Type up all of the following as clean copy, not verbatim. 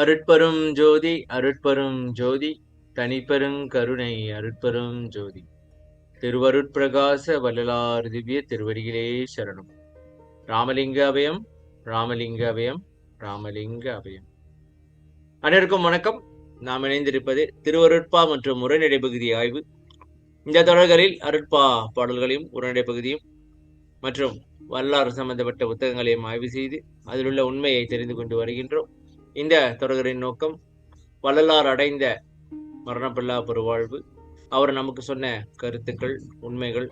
அருட்பெரும் ஜோதி அருட்பெரும் ஜோதி தனிப்பெருங் கருணை அருட்பெரும் ஜோதி திருவருட்பிரகாச வள்ளலார் திவ்ய திருவடிகளே சரணம். ராமலிங்க அபயம் ராமலிங்க அபயம் ராமலிங்க அபயம். அனைவருக்கும் வணக்கம். நாம் இணைந்திருப்பது திருவருட்பா மற்றும் உரைநடை பகுதி ஆய்வு. இந்த தொடர்களில் அருட்பா பாடல்களையும் உரைநடை பகுதியும் மற்றும் வரலாறு சம்பந்தப்பட்ட புத்தகங்களையும் ஆய்வு செய்து அதில் உள்ள உண்மையை தெரிந்து கொண்டு வருகின்றோம். இந்த தொடரின் நோக்கம் வள்ளலார் அடைந்த மரணப்பில்லா பெருவாழ்வு, அவர் நமக்கு சொன்ன கருத்துக்கள், உண்மைகள்,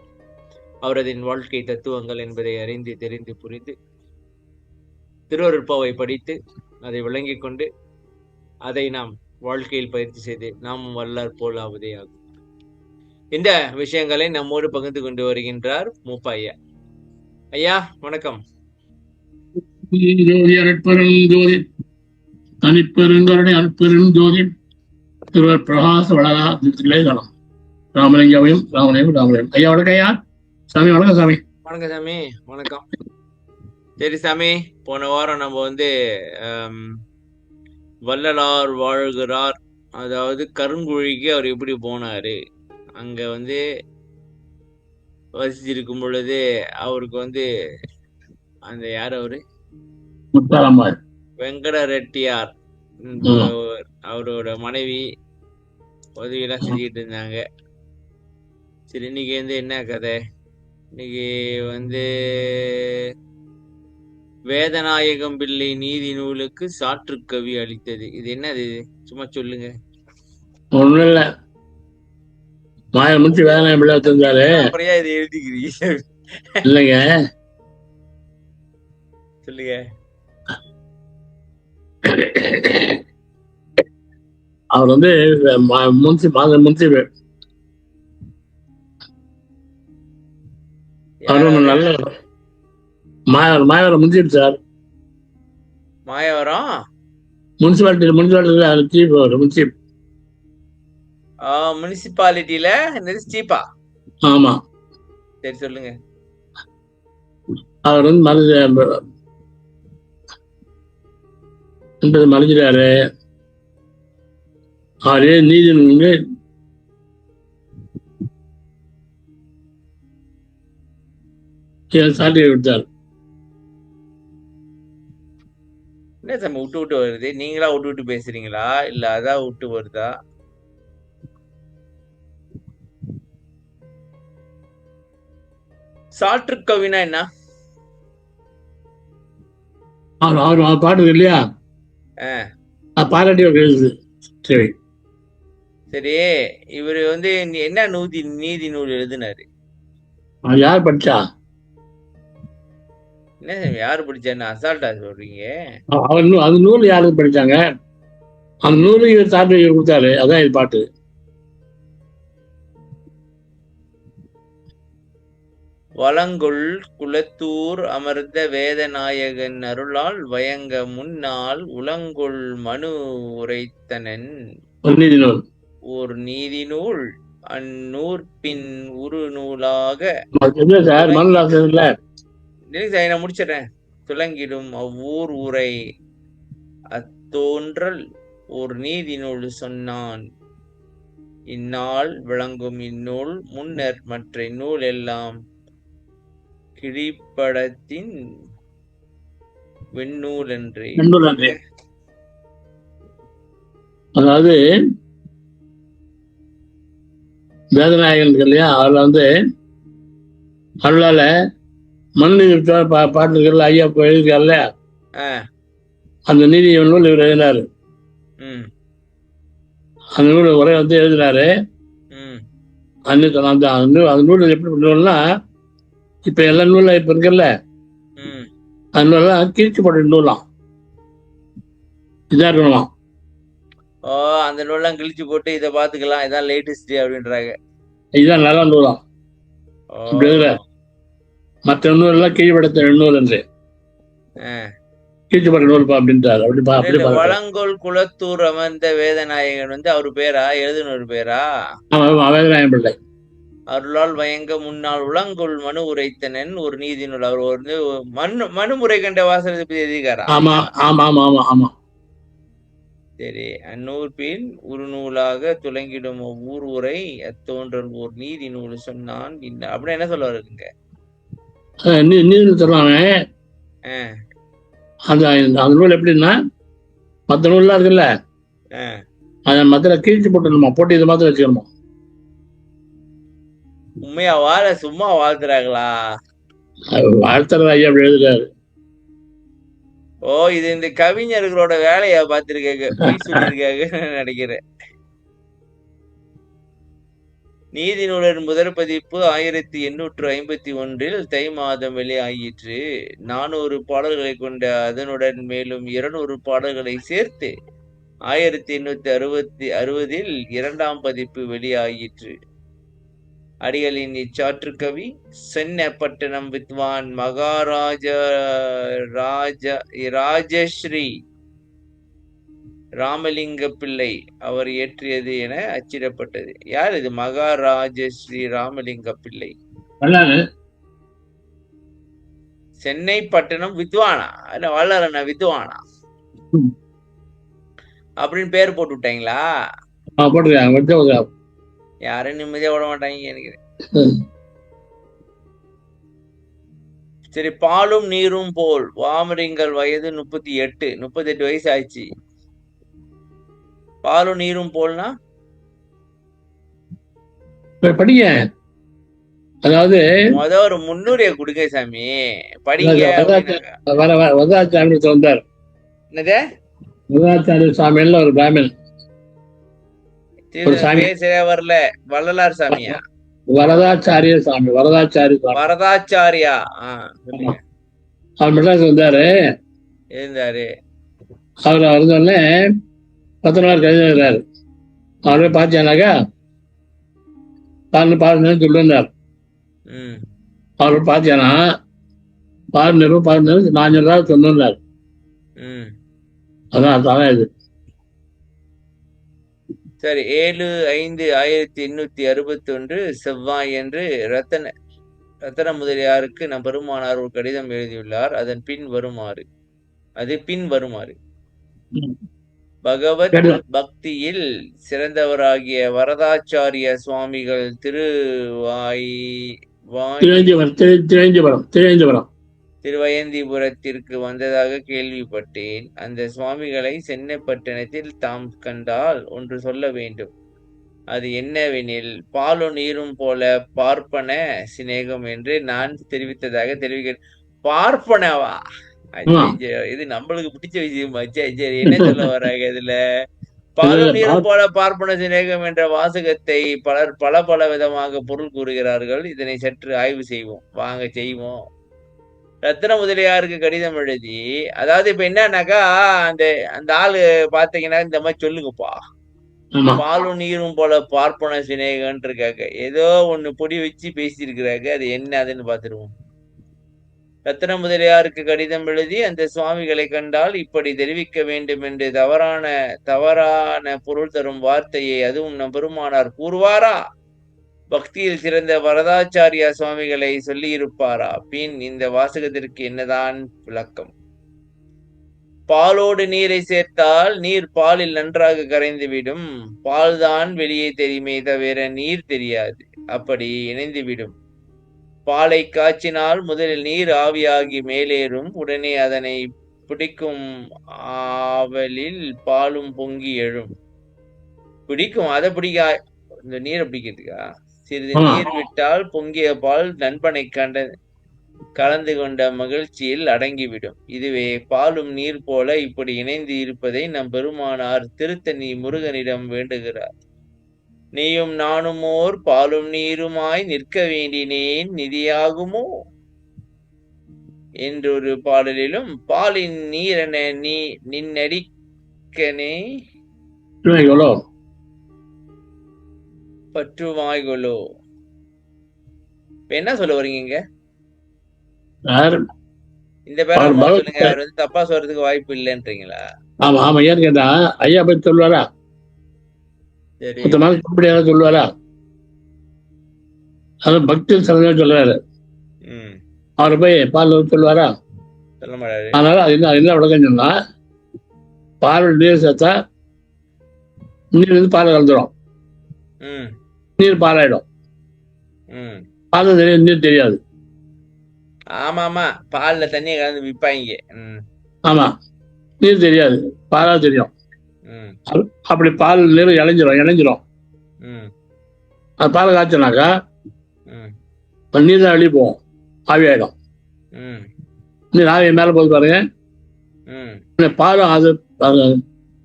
அவரதின் வாழ்க்கை தத்துவங்கள் என்பதை அறிந்து தெரிந்து புரிந்து திருவருட்பாவை படித்து அதை விளங்கிக் கொண்டு அதை நாம் வாழ்க்கையில் பயிற்சி செய்து நாம் வள்ளலார் போல் ஆவதே ஆகும். இந்த விஷயங்களை நம்மோடு பகிர்ந்து கொண்டு வருகின்றார் மூப்பா ஐயா. ஐயா வணக்கம். ஜோதி அருட்பெரும் ஜோதி தனிப்பெருங்கருணை அருட்பெரும் ஜோதி திருவர் பிரகாச வளரா ராமலிங்கவையும் ராமனையும் ராமலையும். ஐயா வணக்கம். ஐயா சாமி வணக்கம். சாமி வணக்கம். சாமி வணக்கம். சரி சாமி, போன வாரம் நம்ம வள்ளலார் வாழ்கிறார், அதாவது கருங்குழிக்கு அவர் எப்படி போனாரு, அங்க வசிச்சிருக்கும் பொழுது அவருக்கு அந்த யார் அவரு முத்தாரம்மாள் வெங்கட ரெட்டியார் அவரோட மனைவி உதவியெல்லாம் செஞ்சுக்கிட்டு இருந்தாங்க. சரி, இன்னைக்கு என்ன கதை? இன்னைக்கு வேதநாயகம் பிள்ளை நீதி நூலுக்கு சாற்று கவி அளித்தது. இது என்னது? சும்மா சொல்லுங்க. ஒண்ணும் இல்ல, முடிச்சு வேதநாயகம் பிள்ளை வச்சிருந்தாரு. அப்புறம் இதை எழுதிக்கிறீங்க? இல்லைங்க, சொல்லுங்க. அவர் முன்சி நல்ல மாயவரம் முன்சிப் சார். மாயவரம் முனிசிபாலிட்டியில சீப் முன்சிப். முனிசிபாலிட்டியில சீப்பா? ஆமா, சரி சொல்லுங்க. அவர் மறைஞ்சிட்டாரு. அவரே நீதி சாட்டி விட்டார். என்ன சாமி விட்டு விட்டு வருது? நீங்களா விட்டு விட்டு பேசுறீங்களா இல்ல அதான் விட்டு வருதா? சாற்று கவினா என்ன? அவர் பாட்டு இல்லையா, பாராட்டி எழுது. சரி சரி, இவரு என்ன நீதி நூல் எழுதினாரு? யார் படிச்சா? என்ன சாமி யாரு படிச்சான்னு அசால்ட்டா சொல்றீங்க? அது நூல் யாரு படிச்சாங்க? அந்த நூலு இவர் சாப்பிட்டு கொடுத்தாரு. அதான் இது பாட்டு. வளங்கொள் குலத்தூர் அமர்ந்த வேதநாயகன் அருளால் வயங்க முன்னால் உளங்கொள் மனு உரைத்தனன் ஒரு நீதி நூல் அந்நூற்பின் உரு நூலாக நான் முடிச்சிடறேன். துலங்கிடும் அவ்வூர் உரை அத்தோன்றல் ஒரு நீதி நூல் சொன்னான். இந்நாள் விளங்கும் இந்நூல் முன்னர் மற்ற நூல் எல்லாம் கிழிப்படத்தின் வெண்ணூல் என்று. அதாவது வேதநாயகன் இல்லையா, அவர்ல அருளால மனுநீதி பாட்டுகள் ஐயா எழுதியிருக்காருல்ல, அந்த நீதி நூல் இவர் எழுதினாரு. அந்த நூல் உரை எழுதினாரு. அந்த நூல் எப்படி பண்ணுவோம்னா, இப்ப எல்லா நூல்ல இப்ப இருக்குல்ல, அந்த நூலாம் கிழிச்சு போட்ட நூலாம் இதா இருக்கணுமா? அந்த நூலாம் கிழிச்சு போட்டு இதை பாத்துக்கலாம், இதான் லேட்டஸ்ட் அப்படின்றாங்க. இதுதான் நல்ல நூலாம். மற்ற நூல் எல்லாம் கீழ்படுத்த நூல் என்று கீழ்ச்சிப்பட்ட நூல்பா அப்படின்றாரு. அப்படி வளங்கோல் குலத்தூர் அமர்ந்த வேதநாயகன் அவரு பேரா? எழுதுனொரு பேரா? வேதநாயகம் பிள்ளை. அருளால் வயங்க முன்னாள் உளங்கொள் மனு உரைத்தனன் ஒரு நீதி நூல். அவர் மனுமுறை கண்ட வாசகத்தை பத்தி எழுதிக்காரா? ஆமா ஆமா ஆமா ஆமா ஆமா. சரி. அந்நூற் பின் உறுநூலாக துலங்கிடும் ஒவ்வூர் உரை அத்தோன்றல் ஓர் நீதி நூல் சொன்னான் அப்படின்னா என்ன சொல்ல வருதுங்க? நீதி சொல்லுவாங்க. அந்த அந்த நூல் எப்படின்னா, மற்ற நூல்லாம் இருக்குல்ல, அதை மத்தில கிழிச்சு போட்டுணுமா, போட்டு இது மாதிரி வச்சுக்கணுமா. உண்மையா வாழ சும்மா வாழ்த்துறாங்களா? வாழ்த்துற ஐயா அப்படி எழுதுறாரு. ஓ, இது இந்த கவிஞர்களோட வேலையா பார்த்திருக்காங்க, பொய் சொல்லியிருக்காங்க நினைக்கிறேன். நீதி நூலின் முதற் பதிப்பு 1851 தை மாதம் வெளியாயிற்று. 400 பாடல்களை கொண்ட அதனுடன் மேலும் 200 பாடல்களை சேர்த்து 1860 இரண்டாம் பதிப்பு வெளியாயிற்று. அடிகளின் இச்சாற்றுக்கவி சென்னப்பட்டணம் வித்வான் ராஜஸ்ரீ ராமலிங்க பிள்ளை அவர் இயற்றியது என அச்சிடப்பட்டது. யார் இது மகாராஜஸ்ரீ ராமலிங்க பிள்ளை? சென்னை பட்டணம் வித்வானா? இல்ல வள்ளலனா வித்வானா அப்படின்னு பேர் போட்டு விட்டாங்களா? யாரும் நிம்மதியா விட மாட்டாங்க நினைக்கிறேன். சரி, பாலும் நீரும் போல் வாமரிங்கள் வயது 38 வயசு ஆயிடுச்சு. பாலும் நீரும் போல்னா படிங்க. அதாவது ஒரு முன்னுரையை கொடுங்க சாமி, படிங்க. வந்தார் என்னது? வரதாச்சாரிய சாமியில ஒரு பிராமணன் சரியா வரல. வள்ளலார் சாமியா? வரதாச்சாரிய சாமி. வரதாச்சாரியா? அவர் மெட்ராஸ் இருந்தாரு. அவர் வந்தோடனே 10 நாள் கழிஞ்சாரு. அவரே பாத்தியானாக்கா பாருன்னு சொல்லிருந்தார். அவர் பாத்தியானா பாருநரும் 400 சொன்னார். அதான் இது. சரி, 7/5/1861 செவ்வாய் என்று ரத்தன முதலியாருக்கு நம் பெருமானார் ஒரு கடிதம் எழுதியுள்ளார். அதன் பின்வருமாறு. பகவத் பக்தியில் சிறந்தவராகிய வரதாச்சாரிய சுவாமிகள் திருவயந்திபுரத்திற்கு வந்ததாக கேள்விப்பட்டேன். அந்த சுவாமிகளை சென்னப்பட்டணத்தில் தாம் கண்டால் ஒன்று சொல்ல வேண்டும். அது என்னவெனில், பாலும் நீரும் போல பார்ப்பன சிநேகம் என்று நான் தெரிவித்ததாக தெரிவிக்கிறேன். பார்ப்பனவா? இது நம்மளுக்கு பிடிச்ச விஷயம். சரி, என்ன சொல்ல வராங்க இதுல? பாலும் நீரும் போல பார்ப்பன சிநேகம் என்ற வாசகத்தை பலர் பல விதமாக பொருள் கூறுகிறார்கள். இதனை சற்று ஆய்வு செய்வோம். வாங்க செய்வோம். ரத்ன முதலியாருக்கு கடிதம் எழுதி, அதாவது இப்ப என்னன்னாக்கா, அந்த ஆளு பாத்தீங்கன்னா இந்த மாதிரி சொல்லுங்கப்பா, பாலும் நீரும் போல பார்ப்பன சிநேகன் இருக்காங்க, ஏதோ ஒண்ணு பொடி வச்சு பேசியிருக்கிறாங்க. அது என்ன அதுன்னு பாத்துருவோம். ரத்ன முதலியாருக்கு கடிதம் எழுதி அந்த சுவாமிகளை கண்டால் இப்படி தெரிவிக்க வேண்டும் என்று தவறான பொருள் தரும் வார்த்தையை அதுவும் நம் பெருமானார் கூறுவாரா? பக்தியில் சிறந்த வரதாச்சாரியா சுவாமிகளை சொல்லி இருப்பாரா? பின் இந்த வாசகத்திற்கு என்னதான் விளக்கம்? பாலோடு நீரை சேர்த்தால் நீர் பாலில் நன்றாக கரைந்துவிடும். பால் தான் வெளியே தெரியுமே தவிர நீர் தெரியாது. அப்படி இணைந்துவிடும். பாலை காய்ச்சினால் முதலில் நீர் ஆவியாகி மேலேறும். உடனே அதனை பிடிக்கும் ஆவலில் பாலும் பொங்கி எழும். பிடிக்கும், அதை பிடிக்க, இந்த நீரை பிடிக்கிறதுக்கா? சிறிது நீர் விட்டால் பொங்கிய பால் நண்பனை கலந்து கொண்ட மகிழ்ச்சியில் அடங்கிவிடும். இதுவே பாலும் நீர் போல இப்படி இணைந்து இருப்பதை நம் பெருமானார் திருத்தணி முருகனிடம் வேண்டுகிறார். நீயும் நானுமோர் பாலும் நீருமாய் நிற்க வேண்டினேன் நிதியாகுமோ என்றொரு பாடலிலும், பாலின் நீரென நீ நின்னடிக்கனே பற்றுவாய்களோ. என்ன சொல்ல வரீங்க? இந்த பேர சொல்லுங்க. அவர் வந்து தப்பா சொல்றதுக்கு வாய்ப்பு இல்லைன்றீங்களா? ஆமா ஆமா. ஏன்னு கேட்டா ஐயா பத்தி சொல்லுவாரா? சொல்லுவாரா? அது பக்தி சொல்றாரு. அவரை போய் பால் சொல்லுவாரா? சொல்ல மாட்டாரு. அதனால அது என்ன விளக்கம் சொன்னா, பால் நீர் சேர்த்தா நீர் வந்து பால் கலந்துரும். நீர் பாலாயிடும். பால் தெரியும், நீர் தெரியாது. ஆமா ஆமா, பால்ல தண்ணியை கலந்து விற்பாங்க. ஆமா, நீர் தெரியாது, பாலா தெரியும். அப்படி பால் நீர் இணைஞ்சிரும். அது பால் காய்ச்சினாக்கா நீர் தான் வெளியே போகும், ஆவியாயிடும். நீர் ஆவிய மேல போது பாருங்க, பாலும் அது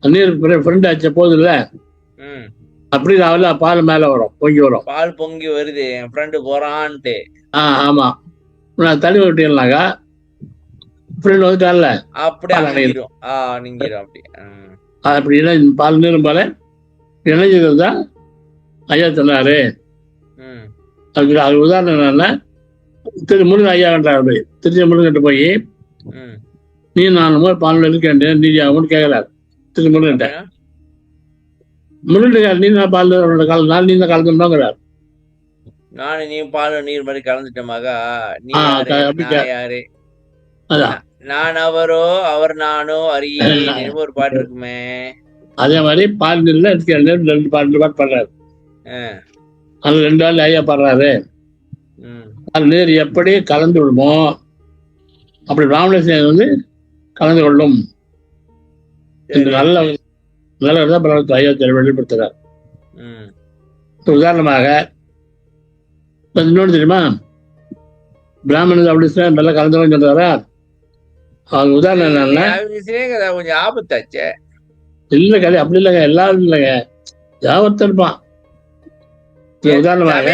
நீர் ஃப்ரெண்ட் ஆச்ச போகுது இல்ல, அப்படி ராவில பால் மேல வரும், பொங்கி வரும். பால் பொங்கி வருது, என் ஃப்ரெண்டு போறான்ட்டு. ஆமா, தண்ணி விட்டீங்கன்னாக்கா ஃப்ரெண்ட் வந்துட்டான்ல, அப்படியே நீங்கிரும். அப்படி பால் நீரும் பால இணைஞ்சது தான் ஐயா சொன்னாரு. அது உதாரணம் என்னன்னா, முருகன் ஐயா கண்டாரு, திருச்சி முருகன்ட்டு போய் நீ நானும் பால் இருக்கேன் நீ அவனு கேட்கறாரு. திருச்சி முருகன்ட்ட முருகன் நீ நான் பால் கலந்து நீ தான் கலந்துங்கிறார். நானும் நீ பால் நீர் மாதிரி கலந்துட்டோமாகா, நீ யாரு, நான் அவரோ அவர் நானோ அறியேன் ஒரு பாட்டு இருக்குமே, அதே மாதிரி பால் நீர்ல ரெண்டு பாட்டு பாடுறாரு. அது 2 நாள் ஐயா பாடுறாரு. பால் நீர் எப்படி கலந்து விடுமோ அப்படி ராமலிங்கம் வந்து கலந்து கொள்ளும் என்று நல்ல ஐயா வெளிப்படுத்துறார். உதாரணமாக இன்னொன்று தெரியுமா, பிராமணன் அப்படி நல்லா கலந்து சொல்றாரா, அவங்க உதாரணம் என்னன்னா கொஞ்சம் ஆபத்தாச்சே. இல்ல கதை அப்படி இல்லைங்க, எல்லாரும் இல்லைங்க, யாவத்த இருப்பான். உதாரணமாக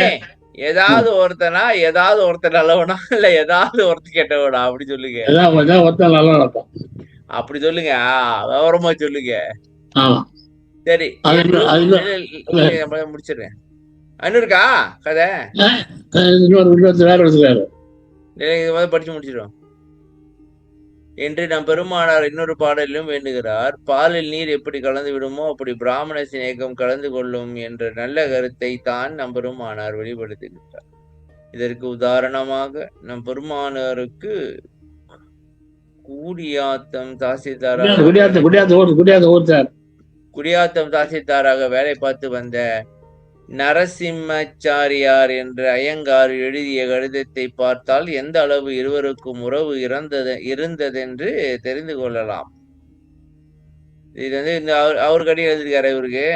ஏதாவது ஒருத்தனா ஏதாவது ஒருத்தர் நல்லவனா இல்ல ஏதாவது ஒருத்தர் கெட்டவனா அப்படி சொல்லுங்க. ஒருத்தர் நல்லா நடப்பான் அப்படி சொல்லுங்க, விவரமா சொல்லுங்க. ஆமா சரி, முடிச்சிடுறேன். இருக்கா கதை வேற ஒருத்தர் படிச்சு முடிச்சிடும் என்று நம் பெருமானார் இன்னொரு பாடலிலும் வேண்டுகிறார். பாலில் நீர் எப்படி கலந்து விடுமோ அப்படி பிராமண சிநேகம் கலந்து கொள்ளும் என்ற நல்ல கருத்தை தான் நம் பெருமானார் வெளிப்படுத்துகின்றார். இதற்கு உதாரணமாக நம் பெருமானாருக்கு குடியாத்தம் தாசில்தாராக வேலை பார்த்து வந்த நரசிம்மச்சாரியார் என்ற ஐயங்கார் எழுதிய கடிதத்தை பார்த்தால் எந்த அளவு இருவருக்கும் உறவு இருந்ததென்று தெரிந்து கொள்ளலாம். இது வந்து இந்த அவர் கடிதம் எழுதியிருக்காரு இவருக்கு.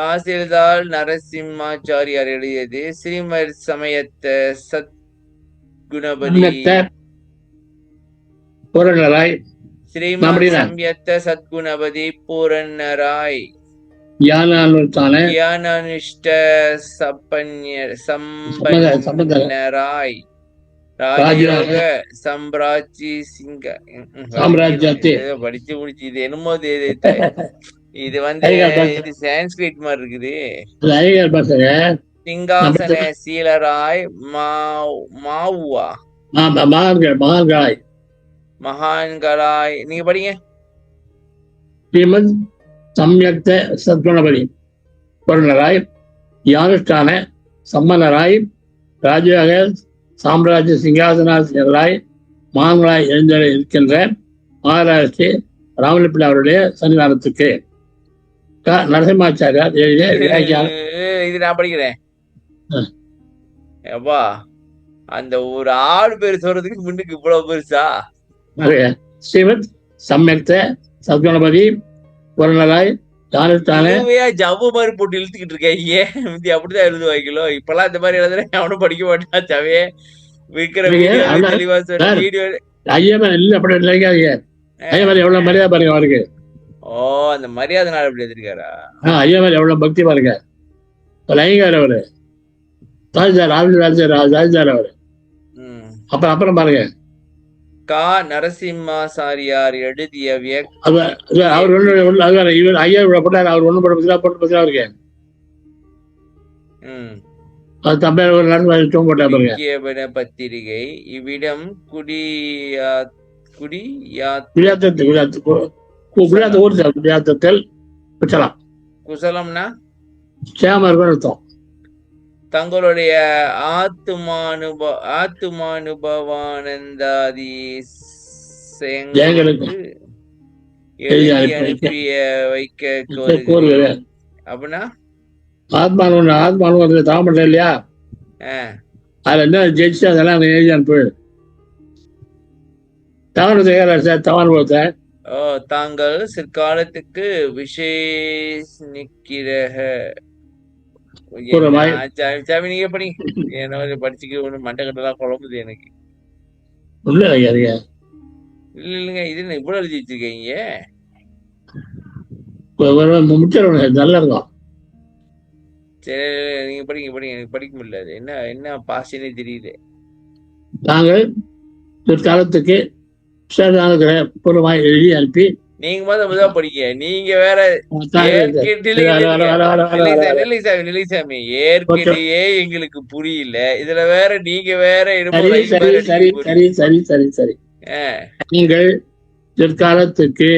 தாசில்தார் நரசிம்மாச்சாரியார் எழுதியது ஸ்ரீமத் சமயத்த சத்குணபதி ஸ்ரீமத் சம்யத்த சத்குணபதி பூரணராய் ஞானனிஷ்ட சம்பன்னராய் ராஜயோக படிச்சு முடிச்சு. இது என்னமோ இது வந்து இது சான்ஸ்கிரிட் மாதிரி இருக்குது. சிங்காசன சீலராய் மாவுவா மகான்களாய். நீங்க படிங்க. சம்யக்த சத்குணபதி பொருளராய் யானுஷ்டான சம்மனராய் ராஜயோக சாம்ராஜ்ய சிங்காசனாசிரியர்களாய் மான்களாய் எழுந்த இருக்கின்ற மகாராஷ்டிரி ராமலிப்பிள்ளை அவருடைய சன்னிதானத்துக்கு நரசிம்மாச்சாரியார் எழுதிய இது நான் படிக்கிறேன். அப்பா அந்த ஒரு ஆள் பேர் சொல்றதுக்கு முன்னுக்கு இவ்வளவு பெருசா? ஸ்ரீமத் சம்யக்த சத்குணபதி பொருளராய் ஜவ்வு மாதிரி போட்டு இழுத்துக்கிட்டு இருக்கீங்க. அப்படிதான் எழுதுவாங்களோ இப்பெல்லாம் இந்த மாதிரி எழுதுறேன். அவனும் படிக்க மாட்டான். சவே விக்கிற தெளிவா வீடியோ எவ்வளவு மரியாதை பாருங்க அவருக்கு. ஓ, அந்த மரியாதை நாள் அப்படி எழுதிருக்காரா? ஐயா மேல எவ்வளவு பக்தி பாருங்க. ஐயங்கார் அவரு ராஜார் அவரு. அப்புறம் பாருங்க நரசிம்மாச்சாரியார் எழுதிய அவர் ஐயா போட்டாரு. அவர் ஒண்ணு போட்டு அவருக்கு பத்திரிகை இவ்விடம் குசலம்னா அர்த்தம். தங்களுடைய ஆத்துமானுபவானந்தாதி எழுதி அனுப்பி வைக்க கோருகிறேன். அப்படின்னா ஆத்மானு தவம் பண்றேன் இல்லையா, அதுல என்ன ஜெயிச்சு அதெல்லாம் அங்க எழுதி அனுப்பு. தவறு செய்யற சார், தவறு போத்த தாங்கள் சிற்காலத்துக்கு விசேஷிக்கிற சாமி நீங்க படிங்க. என்ன படிச்சுக்க ஒண்ணு மண்டை கட்டெல்லாம் குழம்புது எனக்கு. உள்ள இல்லைங்க, இது என்ன இவ்வளவு எழுதி வச்சிருக்கீங்க? நல்லா இருக்கும். சரி நீங்க படிங்க படிங்க, எனக்கு படிக்க முடியல. அது என்ன என்ன பாசினே தெரியல. நாங்கள் பிற்காலத்துக்கு பூர்வமாய் எழுதி அனுப்பி நீங்க முதல்ல படிக்க. நீங்க வேற நிலைசாமி ஏற்கனவே எங்களுக்கு புரியல, இதுல வேற நீங்க வேற நீங்கள் பிற்காலத்துக்கு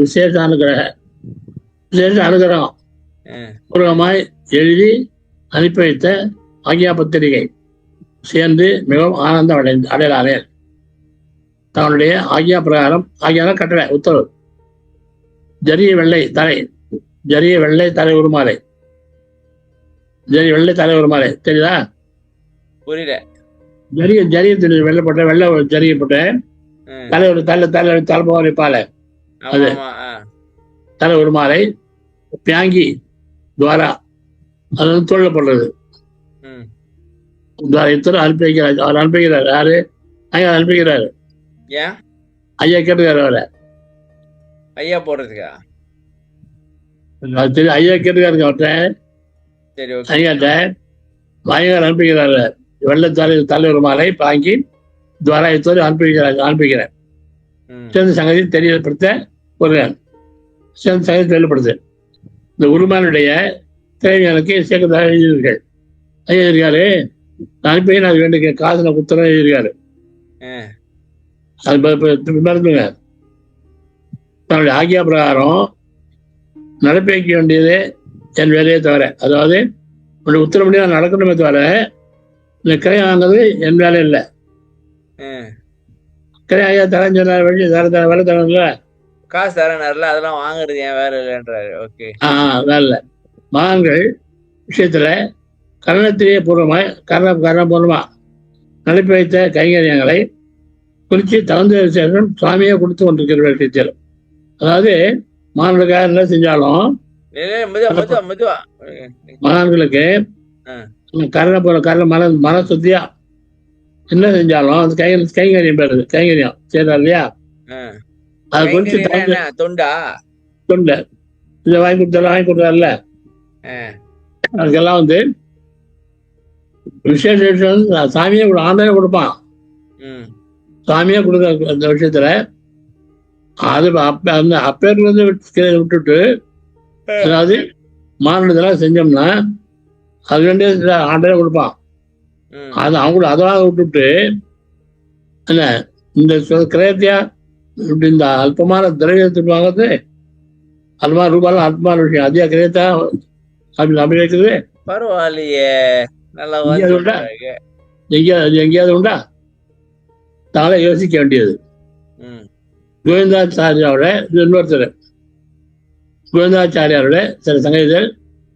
விசேஷ அனுகிரகம் பூர்வமாய் எழுதி அனுப்பி வைத்த ஆகியா பத்திரிகை சேர்ந்து மிகவும் ஆனந்தம் அடையலானேன். தன்னுடைய ஆகியா பிரகாரம், ஆகியான கட்டளை உத்தரவு, ஜரிய வெள்ளை தலை உருமாலை, தெரியுதா? புரியல. ஜரிய வெள்ளப்பட்ட வெள்ளை ஜரியப்பட்ட தலைமுறை பாலை, அது தலை உருமாலை பியாங்கி துவாரா, அது வந்து தொழில்படுறது. அனுப்பி வைக்கிறார். அவர் அனுப்பிக்கிறார். யாரு? ஐயா அனுப்பிக்கிறாரு. ஐயா கேட்டுக்காரு. அவரை ஐயா போடுறதுக்கா? ஐயா கேட்டுக்காரு. அவர்கிட்ட ஐயாட்ட ஐயர் அனுப்பிக்கிறாரு. வெள்ளத்தாலை தலைவர் மாலை பாங்கி துவாராயத்தோடு அனுப்பிக்கிறேன். சேர்ந்த சங்கதி தெரியப்படுத்த போகிறார். சேர்ந்த சங்கதி தெரியப்படுத்து. இந்த உருமானுடைய தேவையானுக்கு சேர்க்க எழுதியிருக்காரு. ஐயா இருக்காரு. அனுப்பி நான் வேண்டிய காதல குத்தரம் எழுதியிருக்காரு. அது மறந்துங்க. தன்னுடைய ஆகியா பிரகாரம் நடப்பி வைக்க வேண்டியது என் வேலையை தவிர, அதாவது உன்னுடைய உத்தரவுப்படி நான் நடக்கணுமே தவிர இந்த கிரை வாங்குறது என் வேலை இல்லை. கிரை ஐயா தரேன்னு சொன்னார். வெளியே வேலை தரணும்ல, காசு தரேன்னாருல, அதெல்லாம் வாங்குறது என் வேலை இல்லைன்றாரு. ஓகே, வேலை மகான்கள் விஷயத்துல கரணத்திலேயே பூர்வமாய் கரணபூர்வமா நடப்பி வைத்த கைங்கரியங்களை குறித்து தகுந்த விசேஷம் சுவாமியை கொடுத்து கொண்டிருக்கிற டீச்சர். அதாவது மாணவர்களுக்காக என்ன செஞ்சாலும் மகான்களுக்கு மன சுத்தியா என்ன செஞ்சாலும் அது கைங்கரியம் பெறுது. கைங்கரியம் செய்யறா இல்லையா? அது குறித்து தொண்டை இதை வாங்கி கொடுத்தாருல, அதுக்கெல்லாம் வந்து விசேஷம் சாமியே ஆண்டே கொடுப்பான். சாமியா கொடுக்க அந்த விஷயத்துல அது அப்பேர்ல இருந்து விட்டுட்டு, அதாவது மாநிலத்தெல்லாம் செஞ்சோம்னா அது வேண்டிய ஆண்டே கொடுப்பான். அது அவங்கள அதெல்லாம் விட்டுட்டு என்ன இந்த கிரயத்தையா இப்படி இந்த அல்பமான திரவியத்துக்கு வாங்குறது, அல்பமான ரூபாய் அல்பமான விஷயம் அதிக கிரயத்தா அப்படி வைக்கிறது பரவாயில்லையே. எங்கேயாவது உண்டா? தானே யோசிக்க வேண்டியது. கோவிந்தாச்சாரியாரோட இன்னொருத்தர் கோவிந்தாச்சாரியாரோட சில சங்கதிகள்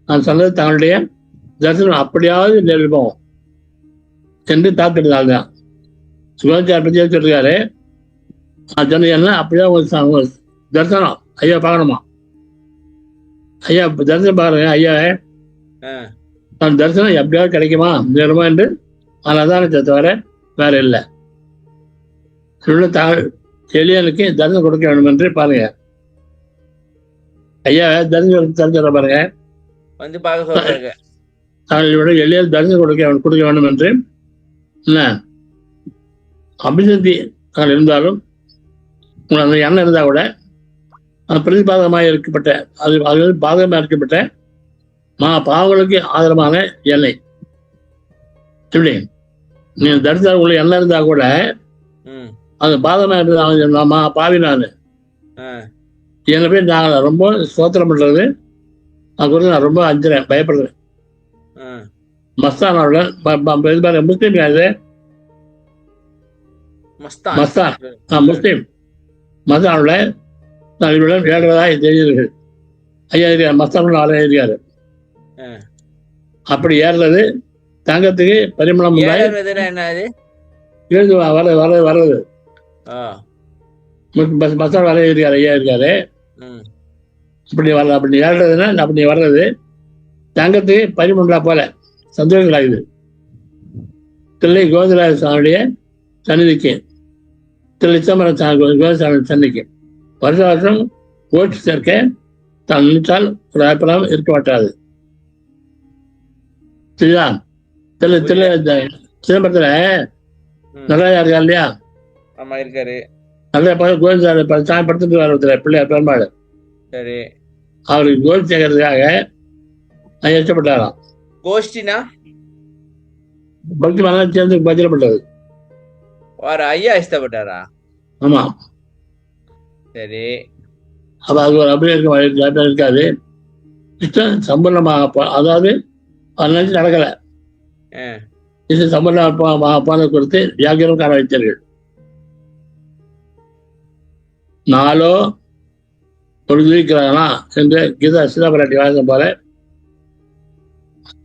நான் சொன்னது தங்களுடைய தரிசனம் அப்படியாவது நிரூபம் என்று தாக்கிட்டாங்க. கோவிந்தாச்சாரிய பற்றி சொல்லிருக்காரு. நான் சொன்னது என்ன, அப்படியே உங்களுக்கு தரிசனம் ஐயா பார்க்கணுமா? ஐயா தரிசனம் பாருங்க. ஐயா நான் தரிசனம் எப்படியாவது கிடைக்குமா நிரூபம் என்று அதான் தவிர வேற இல்லை. எளியனுக்கு தரிசனம் கொடுக்க வேண்டும் என்று பாருங்க. ஐயா தரிசனம் பாருங்க, வந்து பார்க்க சொல்றாங்க. எளிய தரிசனம் கொடுக்க வேண்டும் என்று என்ன அபிசந்தி இருந்தாலும் அந்த எண்ணம் இருந்தா கூட அது பிரதிபாதமாக இருக்கப்பட்ட அது பாதகமாக இருக்கப்பட்ட பாவங்களுக்கு ஆதரமான எல்லை. எப்படி நீ தரிசனம் உள்ள எண்ணம் இருந்தா கூட அது பாதமா இருந்தது. பாவி நான் என்னை போய் நாங்கள் ரொம்ப சோத்திரம் பண்றது, அது குறித்து நான் ரொம்ப அஞ்சுறேன், பயப்படுறேன். மஸ்தானோட முஸ்லீம் யாரு? மஸ்தான் முஸ்லீம் மஸ்தானோட இவரிடம் ஏறுவதா தெரியுது. ஐயா இருக்காரு, மஸ்தான் ஆளே இருக்காரு. அப்படி ஏறுறது தங்கத்துக்கு பரிமளம் என்னது எழுது வர்றது மஸ்தான் வர இருக்காரு, ஐயா இருக்காரு. அப்படி ஏறுறதுன்னா அப்படி வர்றது தங்கத்துக்கு பரிமளா போல சந்தோஷங்களாகுது. தில்லை கோவிந்தராஜ சுவாமியுடைய சன்னிதிக்கு, தில்லை சிதம்பரம் கோவிந்தசாமி சன்னிதிக்கு வருஷ வருஷம் ஓட்டு சேர்க்க தான் நினைத்தால் ஒரு அபிப்பிராயம் இருக்க மாட்டாது. சரியா? தில்லை சிதம்பரத்துல நல்லா இருக்கா இல்லையா? நிறைய கோவிந்தசாமி சாமி படுத்துட்டு வர பிள்ளையார் பெருமாள் அவருக்கு கோவில் சேர்க்கறதுக்காக இஷ்டப்பட்டாராம். கோஷ்டினா பக்தி மனம் சேர்ந்து பஜனைப்பட்டது. ஐயா இஷ்டப்பட்டாரா? ஆமா. சரி. அப்ப அது ஒரு அப்படியே இருக்காது. இஷ்டம் சம்பூர்ணமா, அதாவது நினைச்சு நடக்கல. இது சம்பூர்ண அப்பாவை கொடுத்து வியாக்கியம் காண வைத்தார்கள். நாளோ பொழுதுக்கிறாங்களா என்று கீதா சீதாபராட்டி வாசம் போல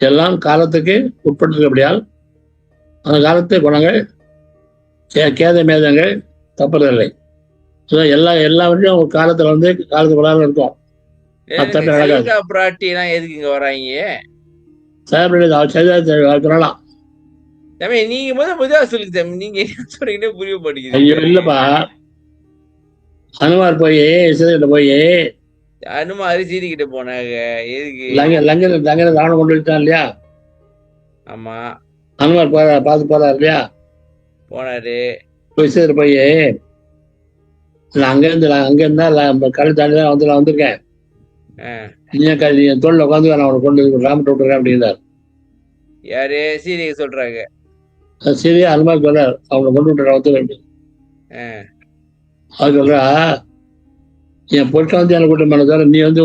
எல்லாம் காலத்துக்கு உட்பட்டிருக்கபடியால் அந்த காலத்து குணங்கள் கேத மேதங்கள் தப்புறதில்லை. எல்லாவற்றையும் ஒரு காலத்துல காலத்து குணம் இருக்கும். இல்லப்பா, ஹனுமார் போய் அனுமாரி சீரிக்கிட்ட போனாங்க. ராவணன் கொண்டு வச்சான் இல்லையா? ஆமா. ஹனுமார் பார்த்து போறாரு இல்லையா? போனாரு. போய் சீதை போய் அங்க இருந்தா கடல் தாண்டி தான் வந்திருக்கேன். நீ தோல்ல உட்காந்து நான் அவனை கொண்டு ராமட்டு விட்டுறேன் அப்படிங்கிறார். யாரு? சீதையை சொல்றாங்க. சீதையா ஹனுமார் சொல்றாரு, அவனை கொண்டு விட்டுறேன் வந்து. அது சொல்றா, என் பொருட்கள் வந்து எனக்கு கூட்டம் பண்ண தவிர நீ வந்து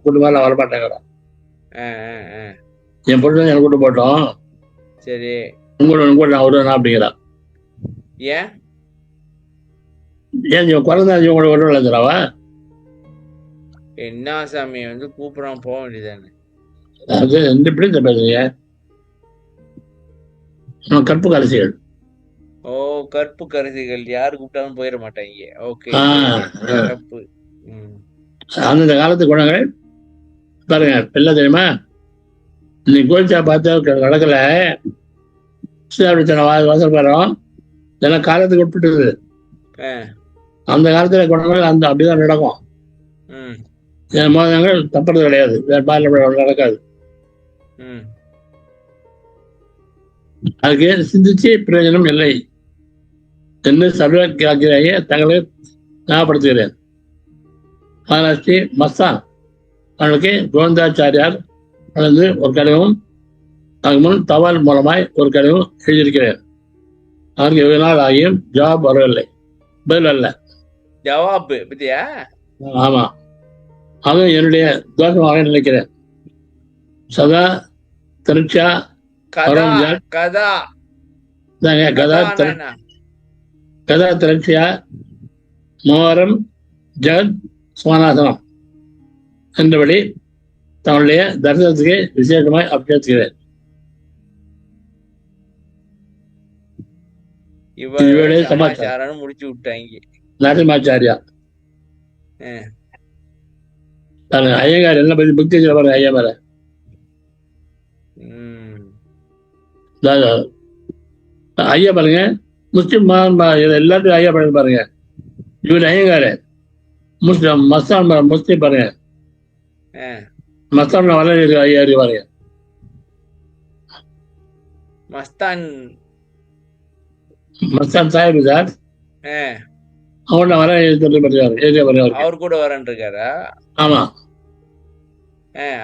கூட்டு மேல வரமாட்டேங்கிறான். என் பொருட்கள் வந்து எனக்கு கூட்டு போட்டோம். சரி, உங்களோட நான் வருவேன் அப்படிங்கிறான். ஏன் இவன் குறைந்தா இவங்களோட வருவாளாவா? என்ன சாமி வந்து கூப்பிடாம போக வேண்டியதானே? அது எப்படி பேசுறீங்க? கற்பு கரசிகள். ஓ, கற்பு கரசிகள் யாரு கூப்பிட்டாலும் போயிட மாட்டாங்க. ஓகே. அந்த காலத்து குணங்கள் பாருங்க. பிள்ளை தெரியுமா, இன்னைக்கு கோயிச்சா பார்த்து நடக்கல. வாசல் பாரம் இதெல்லாம் காலத்துக்கு உட்பட்டு. அந்த காலத்துல குணங்கள் அப்படிதான் நடக்கும். மோதங்கள் தப்புறது கிடையாது, வேற பாலில் நடக்காது. அதுக்கு சிந்திச்சு பிரயோஜனம் இல்லை என்று சபையாக்கிய தங்களை ஞாபகப்படுத்துகிறேன். மகாராஷ்டிரி மஸ்தான் அவனுக்கு கோவிந்தாச்சாரியார் வளர்ந்து ஒரு கடிதமும் அதுக்கு முன் தபால் மூலமாய் ஒரு கடிதமும் எழுதியிருக்கிறேன். அவருக்கு எவ்வளவு நாள் ஆகியும் ஜவாப் வரவில்லை, பதில் அல்ல. ஜவாப் பத்தியா? ஆமா, அதுவும் என்னுடைய தோஷமாக நினைக்கிறேன். சதா திருச்சா கதா திரட்சியா மோரம் ஜெகத் சுவானாசனம் என்றபடி தன்னுடைய தரிசனத்துக்கு விசேஷமாய் அபியர்த்திக்கிறேன். முடிச்சு விட்டாங்க நரசிம்மாச்சாரியா. ஐயங்கார் என்ன பத்தி புக்தி பாருங்க. ஐயா மேல ஐயா பாருங்க, முஸ்லிம் எல்லாத்தையும் ஐயா பாருங்க. இவர் ஐயங்காரு முஸ்லிம், மஸ்தான் முஸ்லிம் பாருங்க. மஸ்தான் வர ஐயா பாருங்க. மஸ்தான் சாஹிப் சார் அவன் வர அவர் கூட வரன் இருக்காரா? ஆமா.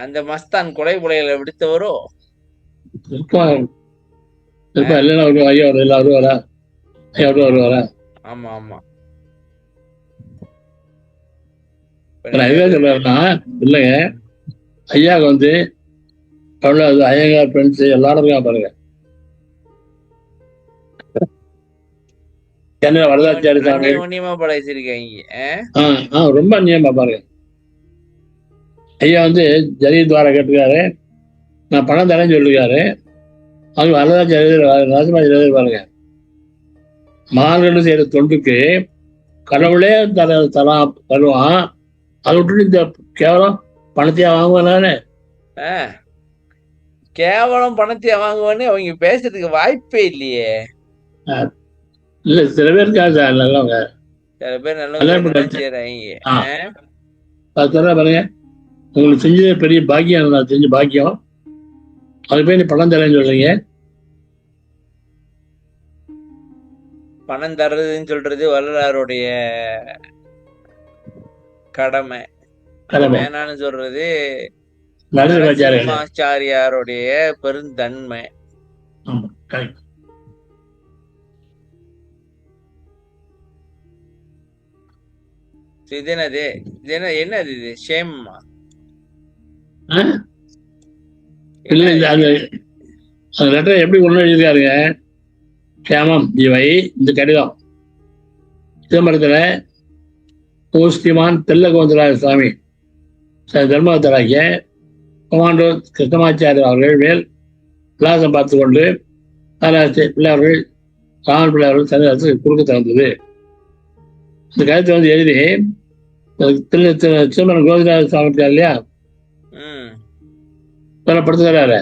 அந்த மஸ்தான் கொலை கொலைகளை விடுத்தவரோ ஐயா வருவாரா? ஐயா வருவாரா? ஆமா ஆமா. சொல்றேன்னா இல்லைங்க, ஐயாவுக்கு வந்து அவ்வளவு ஐயங்கார் ஃப்ரெண்ட்ஸ் எல்லாரும் இருக்கா பாருங்க. சென்னை வரதாச்சாரி சாமி. ஒன்னியமா படைச்சிருக்காங்க. ரொம்ப அந்நியமா பாருங்க. ஐயா ஜரீத்வாரை கேட்டுருக்காரு, நான் பணம் தரேன்னு சொல்லிருக்காரு. அது வரதாச்சாரி நரசிம்மாச்சாரி எழுதி பாருங்க, மான்கள் செய்யற தொண்டுக்கு கடவுளே தருவான். அதை விட்டுட்டு இந்த கேவலம் பணத்தையா வாங்குவானே. கேவலம் பணத்தையா வாங்குவானே அவங்க பேசுறதுக்கு வாய்ப்பே இல்லையே. இல்ல சில பேர் நல்லவங்க, சில பேர் நல்லவங்க பாருங்க. உங்களுக்கு செஞ்சது பெரிய பாக்கியம், நான் செஞ்ச பாக்கியம். அது போய் நீ பணம் தரேன்னு சொல்றீங்க. பணம் தர்றதுன்னு சொல்றது வள்ளலாருடைய கடமை. வேணான்னு சொல்றது நரசிம்மாச்சாரியாருடைய பெருந்தன்மை. இது என்னது, என்னது இது ஷேம்மா? இல்ல அந்த லெட்டர் எப்படி ஒண்ணு எழுதிருக்காருங்க. கேமம் இவை இந்த கடிதம் சிதம்பரத்துல ஸ்ரீமான் தெல்லகோந்தராய சுவாமி தர்மகத்தராகிய கொமாண்டோ கிருஷ்ணமாச்சாரியர் அவர்கள் மேல் விலாசம் பார்த்து கொண்டு பிள்ளையார்கள் ராமன் பிள்ளையார்கள் தனி குறுக்க தந்தது. இந்த கருத்தை எழுதி சிதம்பரம் கோவிந்தராஜ சுவாமி இருக்கார் இல்லையா, படுத்துக்கிறாரு.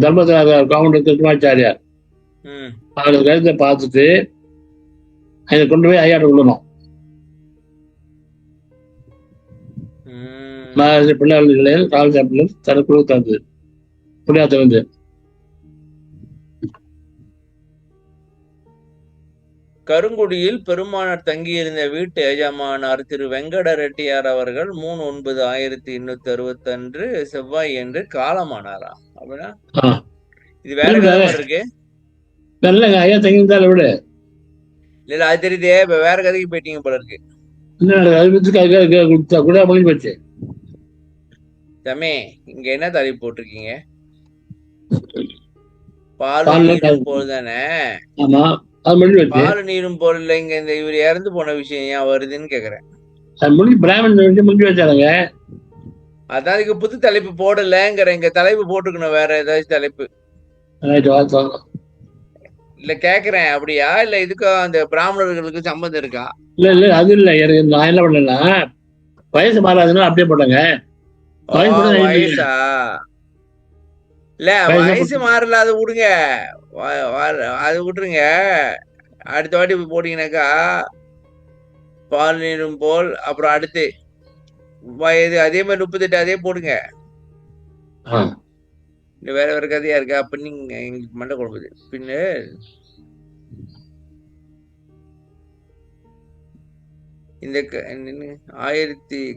தர்மத்திர காமண்டோ கிருஷ்ணமாச்சாரியார் அவர்கள் கருத்தை பார்த்துட்டு அதை கொண்டு போய் ஐயாட்ட விடணும். பிள்ளைகள் காலச்சாப்பில் தனக்குழு தந்தது புண்ணியத்திலிருந்து. கருங்குடியில் பெருமானார் தங்கியிருந்த வீட்டு எஜமானார் திரு வெங்கட ரெட்டியார் அவர்கள் 3/9/1860 செவ்வாய் என்று காலமானாரா? அப்படின்னா இது வேற இருக்கு. ஐயா தங்கியிருந்தால விட இல்ல அது தெரியுதே, இப்ப வேற கதைக்கு போயிட்டீங்க போல இருக்கு. கூட முடிஞ்சு போச்சு. தமே இங்க என்ன தலைப்பு போட்டிருக்கீங்க? பால் நீரும் போல் தானே. பால் நீரும் போல் இல்ல, இங்க இந்த இவர் இறந்து போன விஷயம் ஏன் வருதுன்னு கேக்குறேன். முடிஞ்சு வச்சாங்க. அதான் இதுக்கு புது தலைப்பு போடலங்கிற, இங்க தலைப்பு போட்டுக்கணும் வேற ஏதாச்சும் தலைப்பு இல்ல கேக்குறேன். அப்படியா இல்ல இதுக்கும் அந்த பிராமணர்களுக்கு சம்பந்தம் இருக்கா? இல்ல அது இல்ல, நான் என்ன பண்ணேன்னா வயசு மாறாதுன்னா அப்படியே போட்டாங்க. வயசா இல்ல, வயசு மாறல, அது விடுங்க, அது விட்டுருங்க. அடுத்த வாட்டி போட்டீங்கன்னாக்கா பால் நீரும் போல், அப்புறம் அடுத்து வயது அதே மாதிரி 38 அதே போடுங்க. வேற வேற கதையா இருக்கா? அப்ப நீங்க எங்களுக்கு மண்டை குழம்புது. பின்ன இந்த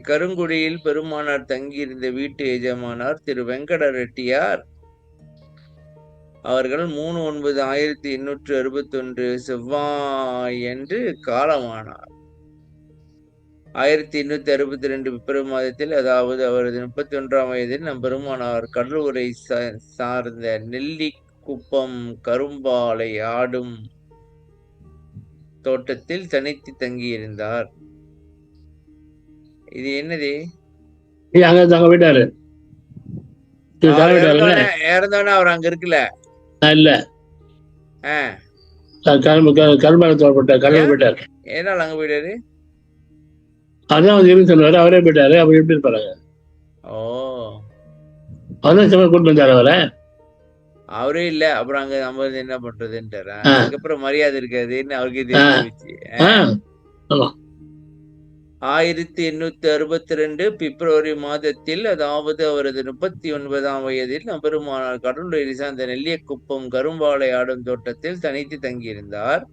கருங்குடியில் பெருமானார் தங்கியிருந்த வீட்டு எஜமானார் திரு வெங்கட ரெட்டியார் அவர்கள் 3/9/1861 செவ்வாயன்று காலமானார். 1862 பிப்ரவரி மாதத்தில், அதாவது அவரது 31ஆம் வயதில் நம் பெருமானார் கடலூரை சார்ந்த நெல்லிக்குப்பம் கரும்பாலை ஆடும் தோட்டத்தில் தனித்து தங்கியிருந்தார். இது என்னது? இறந்தோடனே அவர் அங்க இருக்குல்ல? இல்ல, ஏனால் அங்க போயிட்டாரு? அதான் இருந்து சொன்னாரு, அவரே போயிட்டாரு. அவர் எப்படி இருப்பாரு? அதான் கூட்டு வந்தாரு அவரை. அவரே இல்ல, அப்புறம் அங்க நம்ம என்ன பண்றதுன்றாரு. அதுக்கப்புறம் மரியாதை இருக்காதுன்னு அவருக்கே தெரிஞ்சு. 1862 பிப்ரவரி மாதத்தில், அதாவது அவரது 39ஆம் வயதில் நம்பெருமானார் கடலூரை சார்ந்த நெல்லியக்குப்பம் கரும்பாலை ஆடும் தோட்டத்தில் தனித்து தங்கியிருந்தார்.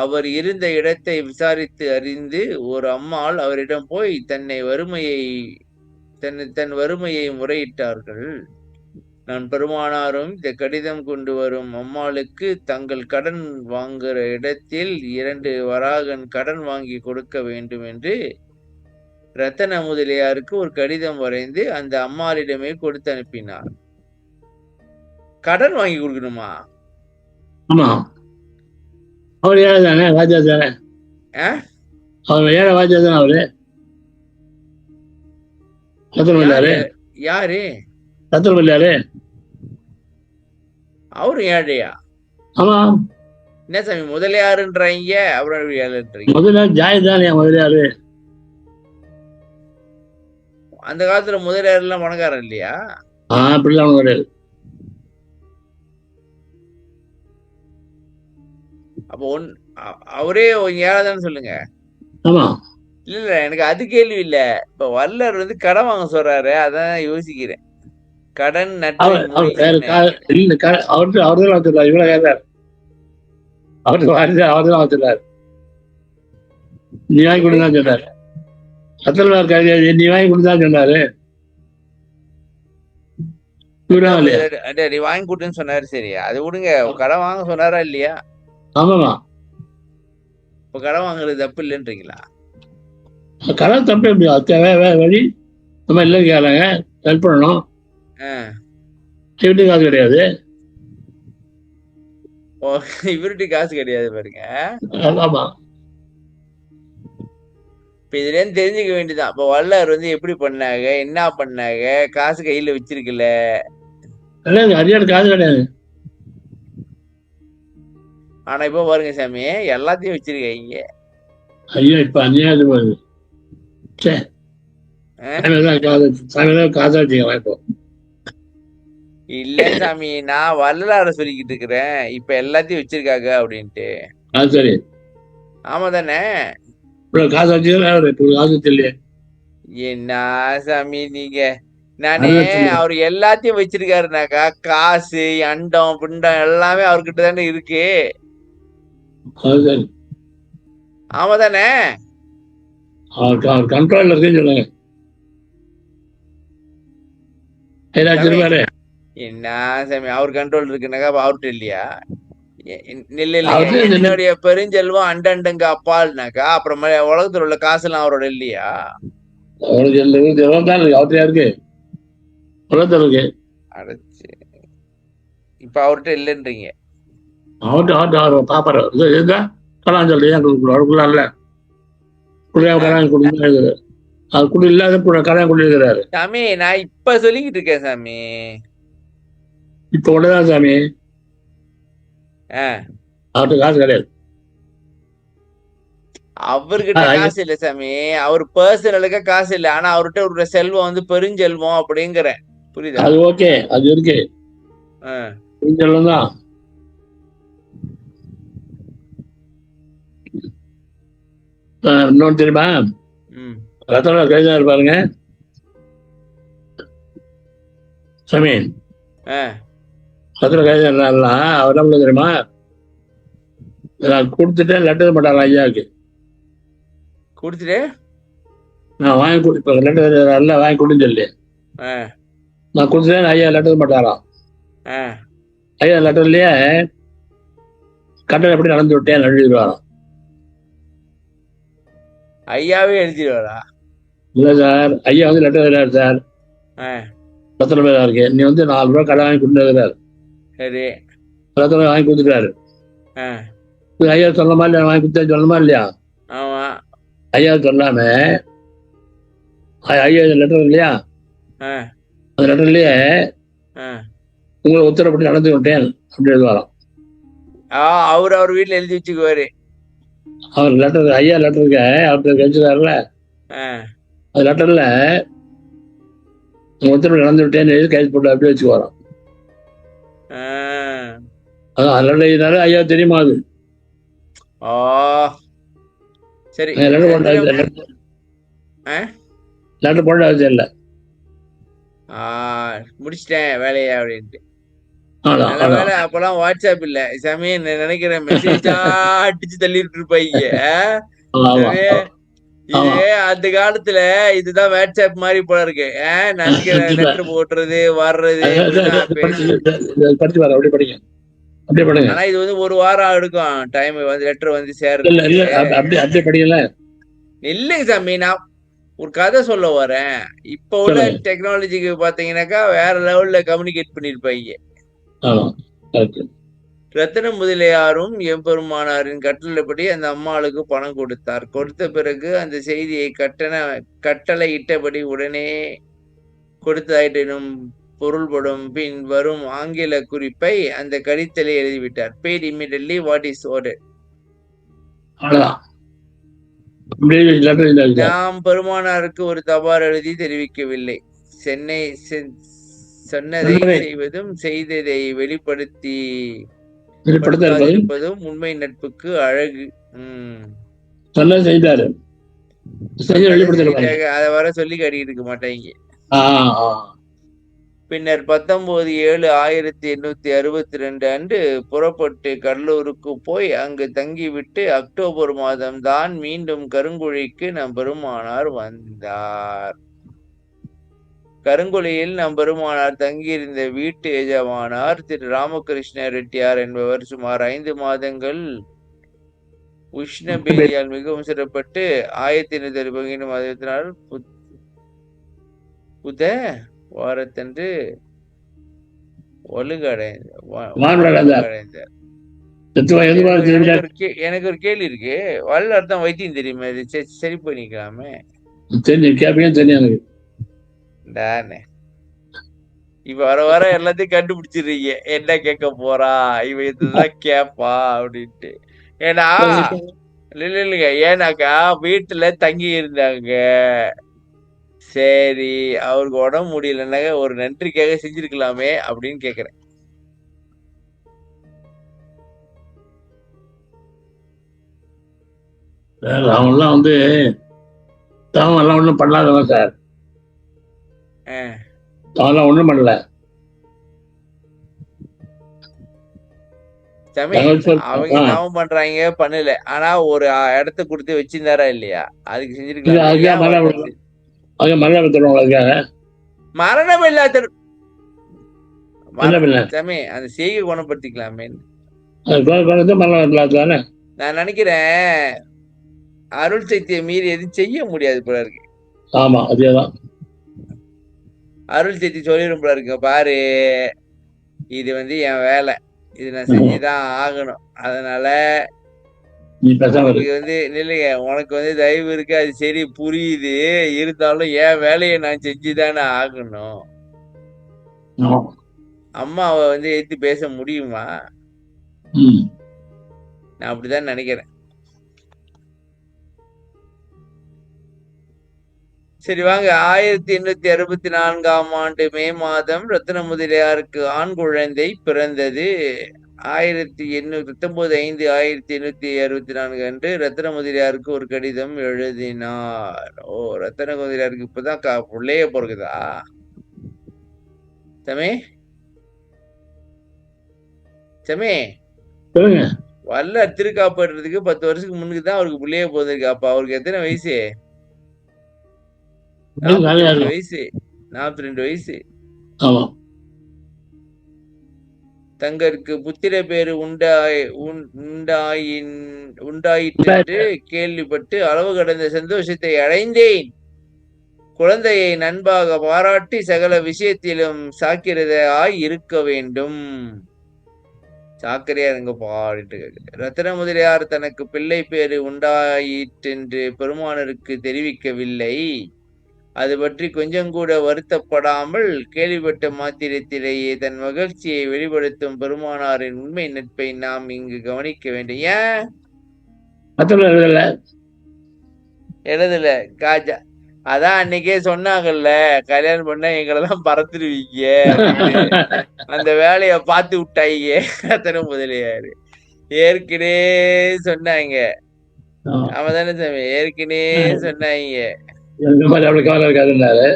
அவர் இருந்த இடத்தை விசாரித்து அறிந்து ஒரு அம்மாள் அவரிடம் போய் தன் வறுமையை முறையிட்டார்கள். நான் பெருமானாரும் இந்த கடிதம் கொண்டு வரும் அம்மாளுக்கு தங்கள் கடன் வாங்குற இடத்தில் 2 வராகன் கடன் வாங்கி கொடுக்க வேண்டும் என்று ரத்தன முதலியாருக்கு ஒரு கடிதம் வரைந்து அந்த அம்மாளிடமே கொடுத்து அனுப்பினார். கடன் வாங்கி கொடுக்கணுமா? அவர் ஏழை தானே, ராஜா தானே. அவர் ஏழை ராஜா தானே. அவரு ரத்தனம் இல்லாரு. யாரு ரத்தனம் இல்லாரு. அவரு ஏழையா? ஆமா, என்ன சாமி முதலியாருன்றாங்க, அப்புறம் ஏழைன்றீங்க. முதலியார் ஜாய் தானே முதலியாரு. அந்த காலத்துல முதலியார் எல்லாம் பணக்காரன் இல்லையா? அப்படிலாம் கிடையாது. அப்போ அவரே ஏழைதான்னு சொல்லுங்க. ஆமா, இல்ல எனக்கு அது கேள்வி இல்ல. இப்ப வள்ளலார் வந்து கடன் வாங்க சொல்றாரு, அதான் யோசிக்கிறேன். கடன் நட்டு அவர்தான் வச்சுருக்காரு. இவ்வளவு கேட்டார். அவர்தான் வச்சுருக்காரு. நீ வாங்கி கொடுதான் சொன்னாரு. ரத்தனமார் கவிதை நீ வாங்கி கொடுதான் சொன்னாரு. நீ வாங்கி கொடுன்னு சொன்னாரு. சரி, அது விடுங்க. கடன் வாங்க சொன்னாரா இல்லையா? ஆமாமா. இப்ப கடன் வாங்குறது தப்பு இல்லைன்றீங்களா? கடன் தப்பு எப்படி வழி நம்ம இல்லை கேளுங்க, ஹெல்ப் பண்ணணும். காசு கிடையாது. இவருட்டி காசு கிடையாது பாருங்க. ஆமா, இப்ப இதுல இருந்து தெரிஞ்சுக்க வேண்டியதான். இப்ப வள்ளலார் வந்து எப்படி பண்ணாங்க, என்ன பண்ணாங்க, காசு கையில வச்சிருக்கல. அரியாடு காசு கிடையாது. ஆனா இப்ப பாருங்க சாமி, எல்லாத்தையும் வச்சிருக்கீங்க. ஐயா இப்ப அநியாயம் வருது. காசா வச்சுக்கலாம் இப்போ. இல்ல சாமி, நான் வள்ளலார சொல்லிக்கிட்டு இருக்கிறேன். இப்ப எல்லாத்தையும் வச்சிருக்காங்க அப்படின்ட்டு. சரி, ஆமா தானே? காசு வச்சு என்ன சாமி நீங்க? நானே அவர் எல்லாத்தையும் வச்சிருக்காருனாக்கா காசு அண்டம் பிண்டம் எல்லாமே அவர்கிட்ட தானே இருக்கு. ஆமா தானே? கண்ட்ரோல்ல இருக்குன்னு சொல்லுங்க. என்ன சாமி அவர் கண்ட்ரோல் இருக்குனாக்கா அவர்கிட்ட இல்லையா? என்னுடைய பெருஞ்செல்வம் அண்டங்க அப்பால்னாக்கா அப்புறம் உலகத்துல உள்ள காசு எல்லாம் அவரோட இல்லையா? இருக்கு. அடைச்சு இப்ப அவர்கிட்ட இல்லைன்றீங்க. அவர்கிட்ட பாப்பாரு சொல்லி அது குடி இல்லாத கல்யாணம் கொடுக்கிறாரு. சாமி நான் இப்ப சொல்லிக்கிட்டு இருக்கேன் சாமி. இப்ப உடனே சாமி அவர்கிட்ட காசு கிடையாது. அவர்கிட்ட காசு இல்ல சாமி, அவர் பர்சனலுக்கு காசு இல்ல. ஆனா அவர்கிட்ட ஒரு செல்வம் வந்து பெருஞ்செல்வம் அப்படிங்கிற. புரியுதா? அது ஓகே, அது இருக்கு. பெருஞ்செல்வம் தான். இன்னொன்னு தெரியுமா? ரத்தன கைதா இருப்பாருங்க சாமி. ரத்தன கைதா அவர் என்ன தெரியுமா? நான் கொடுத்துட்டேன், லெட்டர் மாட்டாங்க ஐயாவுக்கு. கொடுத்துட்டு நான் வாங்கி கொடுப்பேன். லெட்டர் நல்லா வாங்கி கொடுன்னு சொல்லி நான் கொடுத்துட்டேன். ஐயா லெட்டர் மாட்டாராம். ஐயா லெட்டர்லயே கட்டளை எப்படி நடந்து விட்டேன் எழுதிடுவாராம். ஐயாவே எழுதிடுவாரா? இல்ல சார், ஐயா வந்து லெட்டர் எழுதாரு சார். ரத்தன பேரா இருக்கு, நீ வந்து 4 ரூபா கடை வாங்கி கொடுத்துருக்காரு. சரி, ரத்தன வாங்கி கொடுத்துட்டாரு. ஐயா சொல்லமா இல்லையா? வாங்கி கொடுத்தா சொல்லமா இல்லையா? ஆமா. ஐயா சொல்லாம ஐயா லெட்டர் இல்லையா, அந்த லெட்டர்லயே உங்களை உத்தரப்படி நடந்து விட்டேன் அப்படி எழுதுவாராம். அவர் வீட்டுல எழுதி வச்சுக்குவாரு. அவர் லெட்டர் ஐயா லெட்டருக்கு அவருக்கு வச்சுக்காருல்ல, அந்த லெட்டர்ல உத்தரப்படி நடந்து விட்டேன்னு எழுதி கைது போட்டு அப்படியே வச்சுக்குவாராம். அதான் லெட்டர் ஐயா தெரியுமா? அது சரி, லெட்டர் போட அவசியம் இல்லை. முடிச்சிட்டேன் வேலையா அப்படின்ட்டு. வேலை அப்பெல்லாம் வாட்ஸ்அப் இல்ல சாமி. நினைக்கிறேன் மெசேஜா அடிச்சு தள்ளிட்டு இருப்பாங்க. அந்த காலத்துல இதுதான் வாட்ஸ்அப் மாதிரி போல இருக்கு. லெட்டர் போட்டுறது வர்றது. ஆனா இது வந்து 1 வாரம் எடுக்கும் டைம் வந்து லெட்டர் வந்து சேர்றது. இல்லைங்க சாமி, நான் ஒரு கதை சொல்ல வரேன். இப்ப உள்ள டெக்னாலஜிக்கு பாத்தீங்கன்னாக்கா வேற லெவல்ல கம்யூனிகேட் பண்ணிருப்பாங்க. ரத்தின முதலியாரும் எம்பெருமானாரின் கட்டளைப்படி அந்த அம்மாளுக்கு பணம் கொடுத்தார். கொடுத்த பிறகு அந்த செய்தியை கட்டளை இட்டபடி உடனே கொடுத்தாயிற்று எனும் பொருள்படும் பின் வரும் ஆங்கில குறிப்பை அந்த கடிதத்திலே எழுதிவிட்டார். Paid immediately what is ordered. அவ்வளவுதான். அப்படியே letter எழுதிட்டாரு. நாம் பெருமானாருக்கு ஒரு தபால் எழுதி தெரிவிக்கவில்லை. சொன்னதை செய்வதும் செய்ததை வெளிப்படுத்தாதிருப்பதும் உண்மை நட்புக்கு அழகு. சொன்னது செய்தாரு, அதை வர சொல்லி காட்டிட்டு இருக்க மாட்டாங்க. பின்னர் 19/7/1862 அன்று புறப்பட்டு கடலூருக்கு போய் அங்கு தங்கிவிட்டு அக்டோபர் மாதம் தான் மீண்டும் கருங்குழிக்கு நம் பெருமானார் வந்தார். கருங்குழியில் நம் பெருமானார் தங்கியிருந்த வீட்டு எஜமானார் திரு ராமகிருஷ்ண ரெட்டியார் என்பவர் சுமார் 5 மாதங்கள் உஷ்ணபேதியால் மிகவும் சிறப்பட்டு 1924 புத வாரத்தன்று ஒழுங்கடைந்தார். எனக்கு ஒரு கேள்வி இருக்கு. வல்ல அர்த்தம் வைத்தியம் தெரியுமா? இது சரி பண்ணிக்கலாமே. இப்ப வர எல்லாத்தையும் கண்டுபிடிச்சிடுறீங்க. என்ன கேட்க போறா இவ, இதுதான் கேப்பா அப்படின்ட்டு. ஏன்னா இல்லைங்க, ஏன்னாக்கா வீட்டுல தங்கி இருந்தாங்க. சரி, அவருக்கு உடம்பு முடியலன்னாக்க ஒரு நன்றிக்காக செஞ்சிருக்கலாமே அப்படின்னு கேக்குறேன். அவங்கெல்லாம் வந்து எல்லாம் ஒண்ணும் பண்ணாதவங்க சார். அவெல்லாம் ஒண்ணும் பண்ணல. அவங்க என்ன பண்றாங்க பண்ணல. ஆனா ஒரு இடத்த கொடுத்து வச்சிருந்தாரா இல்லையா? அதுக்கு செஞ்சிருக்கலாம். மரணம் இல்லாத அந்த செய்கை குணப்படுத்திக்கலாமே. நான் நினைக்கிறேன் அருள் சக்தியை மீறி எதுவும் செய்ய முடியாது போல இருக்கு. ஆமா, அதேதான். அருள் சக்தி சொல்லிடும் போல இருக்கு, பாரு இது வந்து என் வேலை, இது நான் செஞ்சுதான் ஆகணும். அதனால வந்து இல்லைங்க, உனக்கு வந்து தயவு இருக்கு, அது சரி புரியுது, இருந்தாலும் என் வேலையை நான் செஞ்சுதானே ஆகணும். அம்மாவை வந்து ஏத்து பேச முடியுமா? நான் அப்படிதான் நினைக்கிறேன். சரி வாங்க. 1864ஆம் ஆண்டு மே மாதம் ரத்தின முதலியாருக்கு ஆண் குழந்தை பிறந்தது. 19/5/1864 அன்று ரத்தின முதலியாருக்கு ஒரு கடிதம் எழுதினார். ரத்தின முதலியாருக்கு இப்பதான் பிள்ளைய பிறகுதா? சமே வல்ல திருக்காப்படுறதுக்கு 10 வருஷத்துக்கு முன்னுக்கு தான் அவருக்கு பிள்ளைய போதிருக்கு. அப்ப அவருக்கு எத்தனை வயசு? 42 வயசு. 42 வயசு. தங்களுக்கு புத்திர பேரு உண்டாயிற்று கேள்விப்பட்டு அளவு கடந்த சந்தோஷத்தை அடைந்தேன். குழந்தையை நண்பாக பாராட்டி சகல விஷயத்திலும் சாக்கிரதையாய் இருக்க வேண்டும். சாக்கரையா இருங்க பாடிட்டு. ரத்தின முதலியார் தனக்கு பிள்ளை பேரு உண்டாயிற்றென்று பெருமானருக்கு தெரிவிக்கவில்லை. அது பற்றி கொஞ்சம் கூட வருத்தப்படாமல் கேள்விப்பட்ட மாத்திரத்திலேயே தன் மகிழ்ச்சியை வெளிப்படுத்தும் பெருமானாரின் உண்மை நட்பை நாம் இங்கு கவனிக்க வேண்டும். ஏன் எழுதல காஜா? அதான் அன்னைக்கே சொன்னாங்கல்ல, கல்யாணம் பண்ண எங்களெல்லாம் பறந்துருவீங்க, அந்த வேலைய பார்த்து விட்டாங்க. ரத்தின முதலியாரு ஏற்கனவே சொன்னாங்க. அவன் தானே சாமி ஏற்கனவே சொன்னாங்க. கவலை இருக்காதுன்னாரு.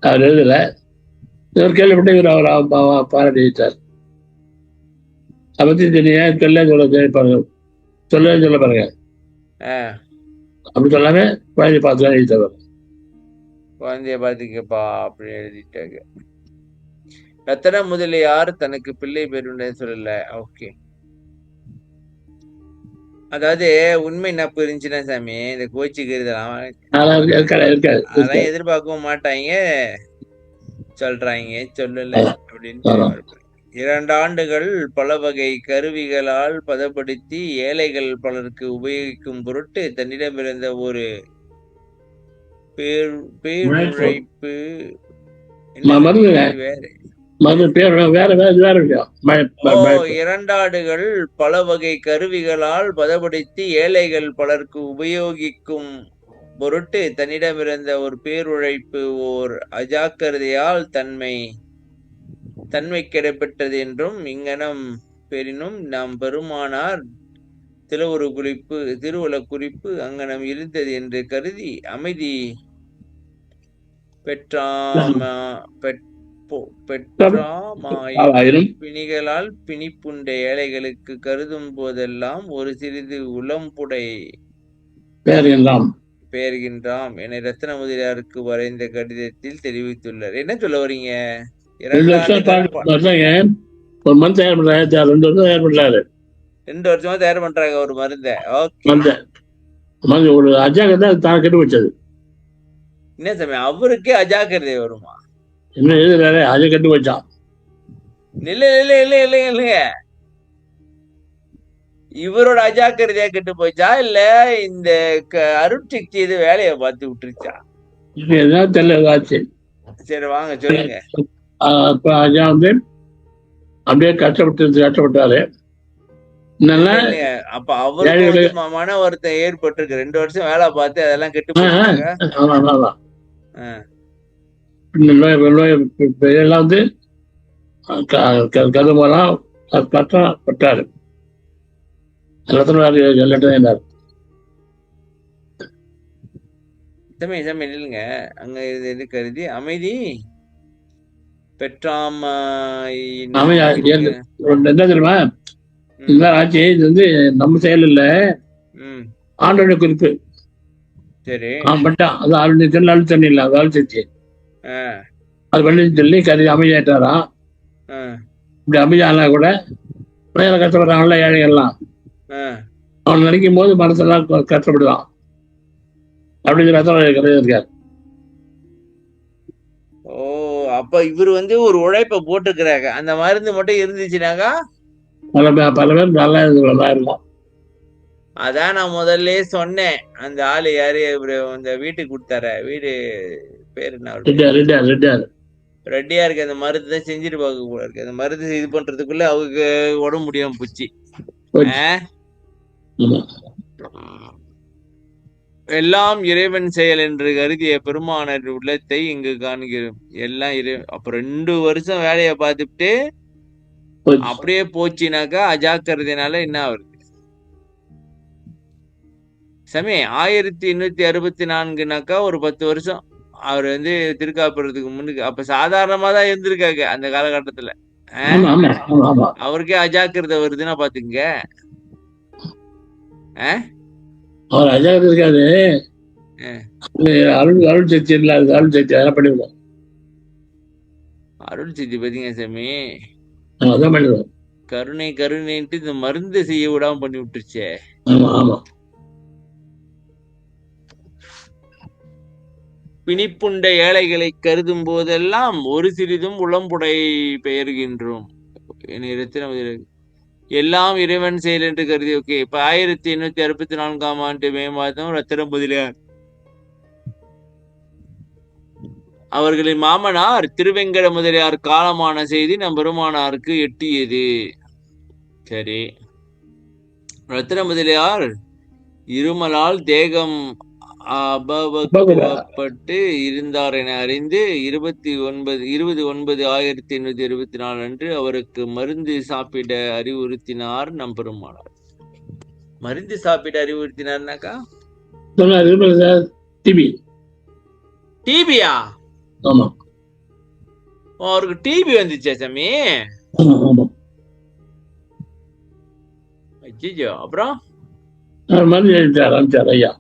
அவர் எழுதல. இவர் கேள்விப்பட்டு இவர் அவர் பாராட்டி வைத்தார். அதை பத்தி தெரியும் சொல்ல பாருங்க. அப்படி சொல்லாம குழந்தைய பார்த்துதான் எழுதித்தவர். குழந்தைய பார்த்துக்கப்பா அப்படின்னு எழுதிட்டாங்க. ரத்தின முதலியார் தனக்கு பிள்ளை பேருன்னு சொல்லல. ஓகே, அதாவது உண்மை நப்பு இருந்துச்சுன்னா சாமி இந்த கோச்சிக்கிறது அதெல்லாம் எதிர்பார்க்கவும் மாட்டாங்க, சொல்றாங்க சொல்லல அப்படின்னு. 2 ஆண்டுகள் பல வகை கருவிகளால் பதப்படுத்தி ஏழைகள் பலருக்கு உபயோகிக்கும் பொருட்டு தன்னிடமிருந்த ஒரு பேருழைப்பு மருந்து வேற பேர் வேற வேற வேற விஷயம். 2 ஆண்டுகள் பல வகை கருவிகளால் பதப்படுத்தி ஏழைகள் பலருக்கு உபயோகிக்கும் பொருட்டு தன்னிடமிருந்த ஒரு பேருழைப்பு ஓர் அஜாக்கிரதையால் தன்மை கெடப்பெற்றது என்றும் இங்ஙனம் பெறினும் நாம் பெருமானார் திருவுல குறிப்பு அங்ஙனம் இருந்தது என்று கருதி அமைதி பிணிகளால் பிணிப்புண்ட ஏழைகளுக்கு கருதும் போதெல்லாம் ஒரு சிறிது உளம்புடை பெயர்கின்றாம் என ரத்ன முதலியாருக்கு வரைந்த கடிதத்தில் தெரிவித்துள்ளார். என்ன சொல்ல வரீங்க? 2 வருஷமா தயார் பண்றாங்க ஒரு மருந்தை. ஒரு அஜாக்கிரதை தான் கெட்டு வச்சது. என்ன சமயம் அவருக்கே அஜாக்கிரதை வருமா? என்ன எழுதுறாரு? அதை கெட்டு வச்சான். இல்லைங்க, இவரோட அஜாக்கிரதையா கெட்டு போச்சா இல்ல இந்த அருட்சக்தி இது வேலையை பார்த்து விட்டுருச்சா? தெரியல. சரி வாங்க சொல்லுங்க. ஐயா அப்படியே கஷ்டப்பட்டாரு. அப்ப அவருக்கு மன வருத்தம் ஏற்பட்டிருக்கு. 2 வருஷம் வேலை பார்த்து அதெல்லாம் கெட்டு போயிட்டாங்க. எல்லாம் கருமலாம் கஷ்டப்பட்டாரு. இல்லைங்க அங்க இது கருதி அமைதி பெற்றாம என்ன தெரியுமா ஆச்சு? இது நம்ம செயல் இல்ல, ஆண்டோட குறிப்பு. சரி பட்டான் அது ஆள் தண்ணி இல்ல, அது ஆள் செஞ்சு அது பண்ணி சொல்லி கருதி அமைதியாயிட்டாராம். இப்படி அமைதியானா கூட மேல கஷ்டப்படுறாங்கல்ல ஏழைகள்லாம், அவன் நினைக்கும் போது மனசெல்லாம் கஷ்டப்படுவான் அப்படிங்கிற கதை இருக்காரு. அப்ப இவர் ஒரு உழைப்ப போட்டுக்கிறாங்க. அந்த மருந்து மட்டும் இருந்துச்சுனாக்கா பல பேர் நல்லா இருக்கும். அதான் நான் முதல்ல சொன்னேன். அந்த ஆளு யாரு இந்த வீட்டுக்கு கொடுத்தார வீடு பேரு என்ன? ரெட்டியாருக்கு அந்த மருந்து தான் செஞ்சுட்டு பார்க்க கூட இருக்கு. அந்த மருந்து இது பண்றதுக்குள்ள அவருக்கு உடம்பு முடியாம போச்சு. எல்லாம் இறைவன் செயல் என்று கருதிய பெருமானர் உள்ளத்தை இங்கு காண்கிறோம். எல்லாம் அப்ப 2 வருஷம் வேலையை பார்த்துட்டு அப்படியே போச்சுனாக்கா அஜாக்கிரதைனால என்ன ஆகுது? சமே 1864னாக்கா ஒரு 10 வருஷம் அவர் திருக்காப்புறதுக்கு முன்னுக்கு. அப்ப சாதாரணமா தான் இருந்திருக்காங்க அந்த காலகட்டத்துல. அவருக்கே அஜாக்கிரதை வருதுன்னா பாத்துங்க. அஜாக்கிரதை இருக்காது. அருள் சக்தி இல்ல, அருள் சக்தி அதெல்லாம் பண்ணிடுவோம். அருள் சக்தி பாத்தீங்க சாமி, அதான் பண்ணிடுவோம். கருணைன்ட்டு இந்த மருந்து செய்ய விடாம பண்ணி விட்டுருச்சே. பிணிப்புண்ட ஏழைகளை கருதும் போதெல்லாம் ஒரு சிறிதும் உளம்புடை பெயர்கின்றோம். எல்லாம் இறைவன் செயல் என்று கருதி. ஓகே, இப்ப 1864ஆம் ஆண்டு மே மாதம் ரத்தின முதலியார் அவர்களின் மாமனார் திருவெங்கட முதலியார் காலமான செய்தி நம் பெருமானாருக்கு எட்டியது. சரி, ரத்தின முதலியார் இருமலால் தேகம் அபவப்பட்டு இருந்தார் என அறிந்து 20/9/1864 அன்று அவருக்கு மருந்து சாப்பிட அறிவுறுத்தினார் நம் பெருமானார். மருந்து சாப்பிட அறிவுறுத்தினார்னாக்கா டிபியா? அவருக்கு டிபி வந்துச்சா சாமி? ஐயோ, அப்புறம் மருந்து எழுதி ஐயா,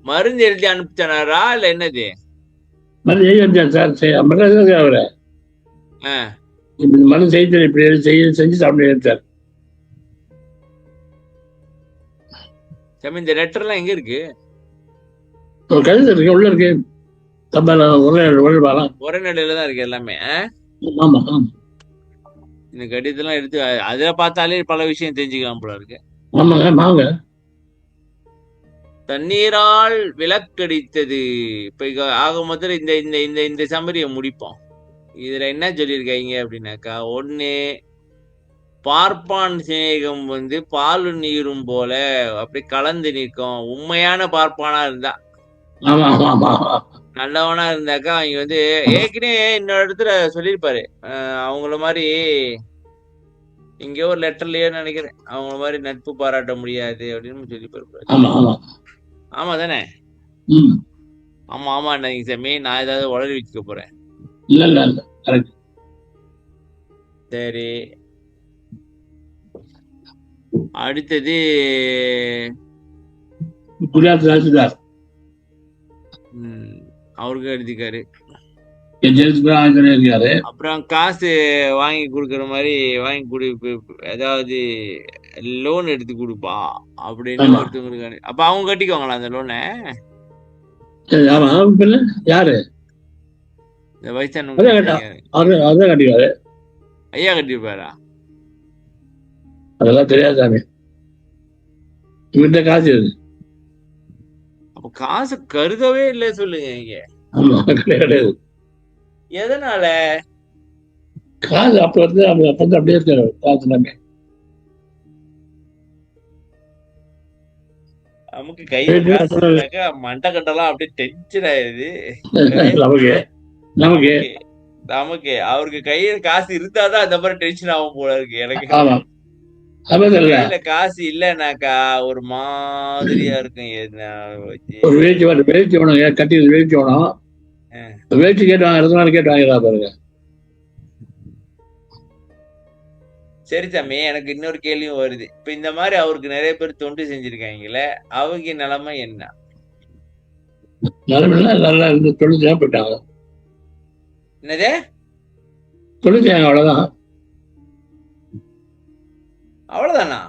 மருந்து எழுதி அனுப்பிச்சாரா இல்ல என்னது? மருந்து எழுதி அவரு மருந்து செய்து இப்படி செஞ்சு சாப்பிட்டு சார். இந்த லெட்டர் எல்லாம் எங்க இருக்கு? கழுத்து இருக்கு, உள்ள இருக்கு. தப்பால ஒரே பாலம். ஒரே நடையில தான் இருக்கு எல்லாமே. ஆமா ஆமா இந்த கடிதத்தெல்லாம் எடுத்து அதுல பார்த்தாலே பல விஷயம் தெரிஞ்சுக்கலாம் போல இருக்கு. ஆமாங்க வாங்க. தண்ணீரால் விளக்கடித்தது. இப்ப ஆக மொத்தம் இந்த இந்த இந்த இந்த சம்மரியை முடிப்போம். இதுல என்ன சொல்லியிருக்காங்க அப்படின்னாக்கா, ஒண்ணு பார்ப்பான் சிநேகம் வந்து பாலும் நீரும் போல அப்படி கலந்து நிற்கும். உண்மையான பார்ப்பானா இருந்தா, ஆமா ஆமா ஆமா நல்லவனா இருந்தாக்கா அவங்க வந்து ஏற்கனவே இன்னொரு இடத்துல சொல்லியிருப்பாரு. அவங்கள மாதிரி எங்கேயோ ஒரு லெட்டர்லயோ நினைக்கிறேன், அவங்கள மாதிரி நட்பு பாராட்ட முடியாது அப்படின்னு சொல்லியிருப்பாரு. ஆமா ஆமா ஆமா தானே? ம் ஆமா ஆமா சாமி, நான் ஏதாவது உளறி வச்சுக்க போறேன். இல்ல இல்ல இல்ல கரெக்ட். சரி, அடுத்தது குஜராத் ராஜ்தார் அவருக்கு எழுதிக்காரு. இருக்காரு. அப்புறம் காசு வாங்கி கொடுக்கற மாதிரி வாங்கி கொடு, ஏதாவது லோன் எடுத்து கொடுப்பா அப்படின்னு ஒருத்தவங்களுக்கு. அப்ப அவங்க கட்டிக்குவாங்களா அந்த லோனை? ஆமா பின்ன யாரு? இந்த வயசானவங்க கட்டிக்குவாரு. ஐயா கட்டிருப்பாரா? அதெல்லாம் தெரியாது சாமி. இவர்கிட்ட காசு இருக்கு. அப்ப காசு கருதவே இல்லை சொல்லுங்க இங்க. ஆமா கிடையாது. எதனால? காசு அப்ப வந்து அப்படியே இருக்காரு காசு எல்லாமே. நமக்கு கையில மண்டை கட்டெல்லாம் அப்படியே டென்ஷன் ஆயிருது. நமக்கு நமக்கு நமக்கு அவருக்கு கையில காசு இருந்தாதான் அந்த மாதிரி டென்ஷன் ஆகும் போல இருக்கு எனக்கு. கையில காசு இல்லைனாக்கா ஒரு மாதிரியா இருக்கும். ஒரு வேட்சி வேணும், கட்டி வேட்சி வேணும். வேட்சி கேட்டு வாங்க, கேட்டு வாங்கிடா பாருங்க. சரி சாமி, எனக்கு இன்னொரு கேள்வியும் வருது. இப்ப இந்த மாதிரி அவருக்கு நிறைய பேர் தொண்டு செஞ்சிருக்காங்கல்ல, அவங்க நிலைமை என்ன? நிலைமை நல்லா இருந்து தொழில் போயிட்டாங்க. என்னது தொழில் அவ்வளவுதான். அவ்வளவுதானா?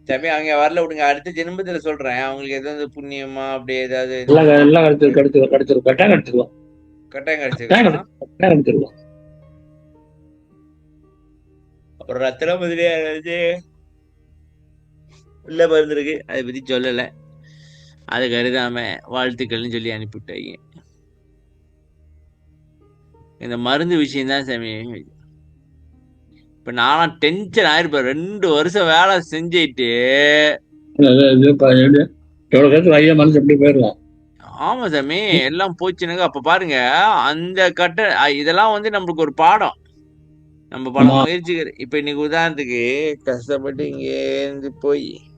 சமி அவங்க வரல விடுங்க, அடுத்த ஜென்மத்துல சொல்றேன். அவங்களுக்கு ஏதாவது புண்ணியமா அப்படி ஏதாவது கட்டாயம் கிடைச்சிருக்கோம். ஒரு ரத்தின முதலியா உள்ள பிறந்திருக்கு, அதை பத்தி சொல்லல. அதை கருதாம வாழ்த்துக்கள்னு சொல்லி அனுப்பிவிட்டாங்க. இந்த மருந்து விஷயம் தான் சாமி. இப்ப நானும் டென்ஷன் ஆயிருப்பேன். 2 வருஷம் வேலை செஞ்சுட்டு ஆமா சாமி எல்லாம் போச்சுனுங்க. அப்ப பாருங்க அந்த இதெல்லாம் வந்து நம்மளுக்கு ஒரு பாடம். நம்ம பல முயற்சிகள். இப்ப இன்னைக்கு உதாரணத்துக்கு கஷ்டப்பட்டு இங்கேருந்து போயிட்டு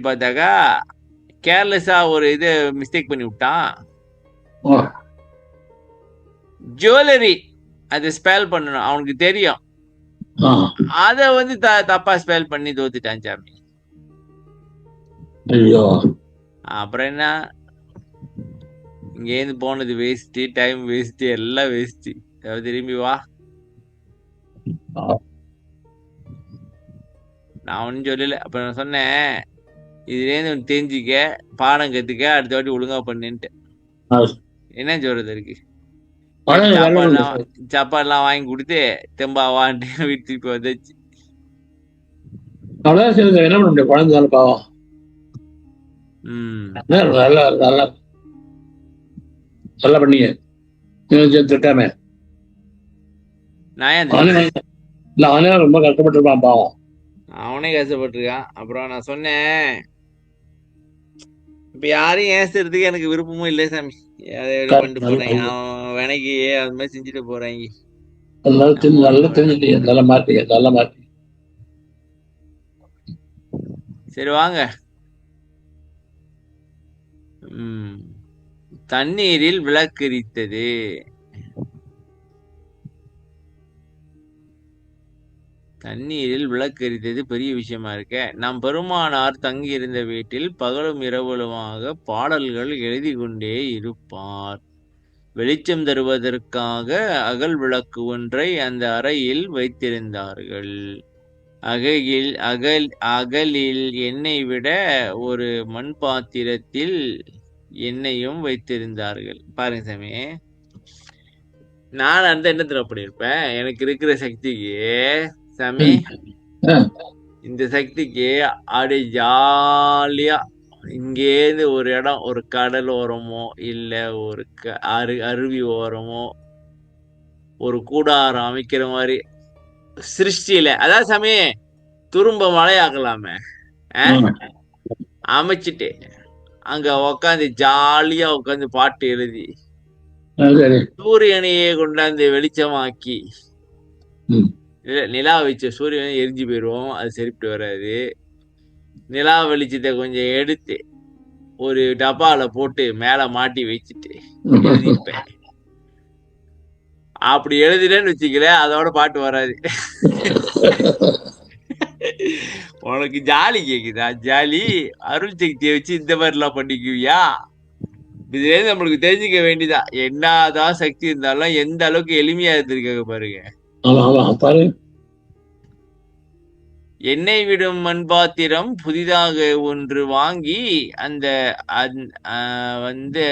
பார்த்தாக்கா கேர்லெஸ்ஸா ஒரு இது மிஸ்டேக் பண்ணி விட்டான். ஜுவல்லரி அதை ஸ்பெல் பண்ணணும், அவனுக்கு தெரியும். அத வந்து தப்பா ஸ்பெல் பண்ணி தோத்துட்டான் சாமி. அப்புறம் என்ன, இங்கேருந்து போனது வேஸ்ட், டைம் வேஸ்ட், எல்லாம் வேஸ்ட். திரும்பி வா, நான் ஒன்னும் சொல்லல. அப்ப நான் சொன்னேன், இதுலேருந்து தெரிஞ்சுக்க, பாடம் கத்துக்க, அடுத்த வாட்டி ஒழுங்கா பண்ணுன்ட்டு. என்ன சொல்றது இருக்கு? சாப்பாடுலாம் வாங்கி கொடுத்து தெம்பாவான்ட்டு வீட்டுக்கு வந்துச்சு. என்ன பண்ண முடியும், குழந்தை பாவம். நல்லா பண்ணீங்க. திட்டாம அவனே ரொம்ப கஷ்டப்பட்டிருப்பான் பாவம். அவனே கஷ்டப்பட்டிருக்கான். அப்புறம் நான் சொன்னேன், இப்ப யாரையும் ஏசுறதுக்கு எனக்கு விருப்பமும் இல்லை சாமி. பண்ணிட்டு போறாங்க, அவன் வேலைக்கு அது மாதிரி செஞ்சுட்டு போறாங்க. சரி வாங்க. தண்ணீரில் விளக்கரித்தது. தண்ணீரில் விளக்கரித்தது பெரிய விஷயமா இருக்க. நம் பெருமானார் தங்கி இருந்த வீட்டில் பகலும் இரவலுமாக பாடல்கள் எழுதி கொண்டே இருப்பார். வெளிச்சம் தருவதற்காக அகல் விளக்கு ஒன்றை அந்த அறையில் வைத்திருந்தார்கள். அகலில் எண்ணெய் விட ஒரு மண் பாத்திரத்தில் எண்ணெயும் வைத்திருந்தார்கள். பாருங்க சாமி, நான் அந்த எண்ணத்துல அப்படி இருப்பேன். எனக்கு இருக்கிற சக்திக்கு சாமி, ஆ, இந்த சக்திக்கு அப்படி ஜாலியா இங்கேருந்து ஒரு இடம், ஒரு கடல் ஓரமோ இல்ல ஒரு அருவி ஓரமோ ஒரு கூடாரம் அமைக்கிற மாதிரி சிருஷ்டியில, அதாவது சாமி துரும்ப மழையாக்கலாமே, ஆ. அமைச்சிட்டு அங்க உக்காந்து ஜாலியா உட்காந்து பாட்டு எழுதி சரி. சூரியனையே கொண்டாந்து வெளிச்சமாக்கி, ம். நிலா வச்ச சூரியனை எரிஞ்சு போயிடுவோம், அது சரிப்பட்டு வராது. நிலா வெளிச்சத்தை கொஞ்சம் எடுத்து ஒரு டப்பால போட்டு மேல மாட்டி வச்சுட்டு எழுதிப்பேன். அப்படி எழுதினேன்னு வச்சுக்கல, அதோட பாட்டு வராது. உனக்கு ஜாலி கேக்குதா? ஜாலி அருள் சக்தியை வச்சு இந்த மாதிரி எல்லாம் பண்ணிக்குவியா? இதுல நம்மளுக்கு தெரிஞ்சுக்க வேண்டியதா, என்னதான் சக்தி இருந்தாலும் எந்த அளவுக்கு எளிமையா இருந்திருக்காங்க பாருங்க. ஆமா ஆமா பாரு. எண்ணெய் விடும் மண்பாத்திரம் புதிதாக ஒன்று வாங்கி அந்த வந்து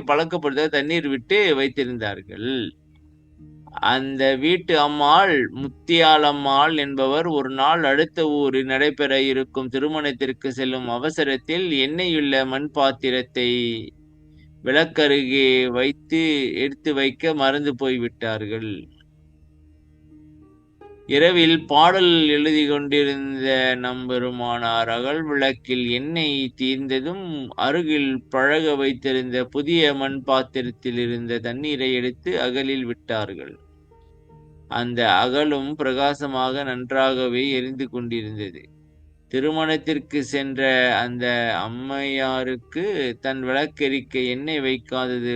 பழக்கப்படுத்த தண்ணீர் விட்டு வைத்திருந்தார்கள். அந்த வீட்டு அம்மாள் முத்தியாலம்மாள் என்பவர் ஒரு நாள் அடுத்த ஊரில் நடைபெற இருக்கும் திருமணத்திற்கு செல்லும் அவசரத்தில் எண்ணெயுள்ள மண் பாத்திரத்தை விளக்கருகே எடுத்து வைக்க மறந்து போய்விட்டார்கள். இரவில் பாடல் எழுதி கொண்டிருந்த நம்பெருமானார் அகல் விளக்கில் எண்ணெய் தீர்ந்ததும் அருகில் பழக வைத்திருந்த புதிய மண் பாத்திரத்தில் இருந்த தண்ணீரை எடுத்து அகலில் விட்டார்கள். அந்த அகலும் பிரகாசமாக நன்றாகவே எரிந்து கொண்டிருந்தது. திருமணத்திற்கு சென்ற அந்த அம்மையாருக்கு தன் விளக்கெரிக்க எண்ணெய் வைக்காதது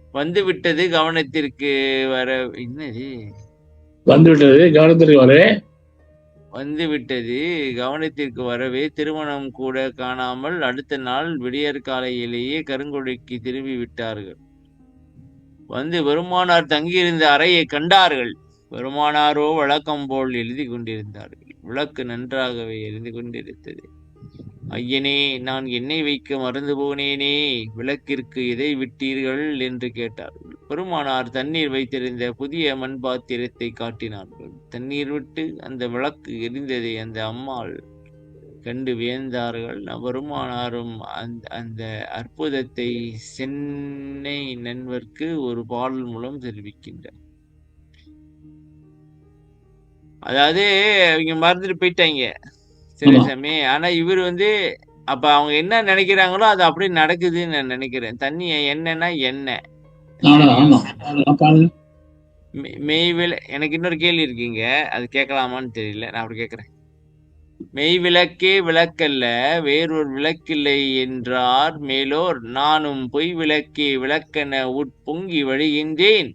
வந்துவிட்டது கவனத்திற்கு வர என்னது வந்துவிட்டது கவனத்திற்கு வரவே திருமணம் கூட காணாமல் அடுத்த நாள் விடியற் காலையிலேயே கருங்குழிக்கு திரும்பி விட்டார்கள். வந்து பெருமானார் தங்கியிருந்த அறையை கண்டார்கள். பெருமானாரோ வழக்கம் போல் எழுதி கொண்டிருந்தார்கள். விளக்கு நன்றாகவே எரிந்து கொண்டிருந்தது. ஐயனே, நான் எண்ணெய் வைக்க மறந்து போனேனே, விளக்கிற்கு எதை விட்டீர்கள் என்று கேட்டார்கள். பெருமானார் தண்ணீர் வைத்திருந்த புதிய மண் பாத்திரத்தை காட்டினார்கள். தண்ணீர் விட்டு அந்த விளக்கு எரிந்ததை அந்த அம்மாள் கண்டு வியந்தார்கள். பெருமானாரும் அந்த அற்புதத்தை சென்னை நண்பர்க்கு ஒரு பாடல் மூலம் தெரிவிக்கின்றார். அதாவது அவங்க மறந்துட்டு போயிட்டாங்க, சரி சாமி. ஆனா இவர் அப்ப அவங்க என்ன நினைக்கிறாங்களோ அது அப்படியே நடக்குதுன்னு நான் நினைக்கிறேன். தண்ணி என்னன்னா என்ன மெய்வில எனக்கு இன்னொரு கேள்வி இருக்கீங்க, அது கேட்கலாமான்னு தெரியல, நான் அப்படி கேட்கிறேன். மெய் விளக்கே விளக்கல்ல, வேறொரு விளக்கில்லை என்றார் மேலோர். நானும் பொய் விளக்கே விளக்கென உட்பொங்கி வழிகின்றேன்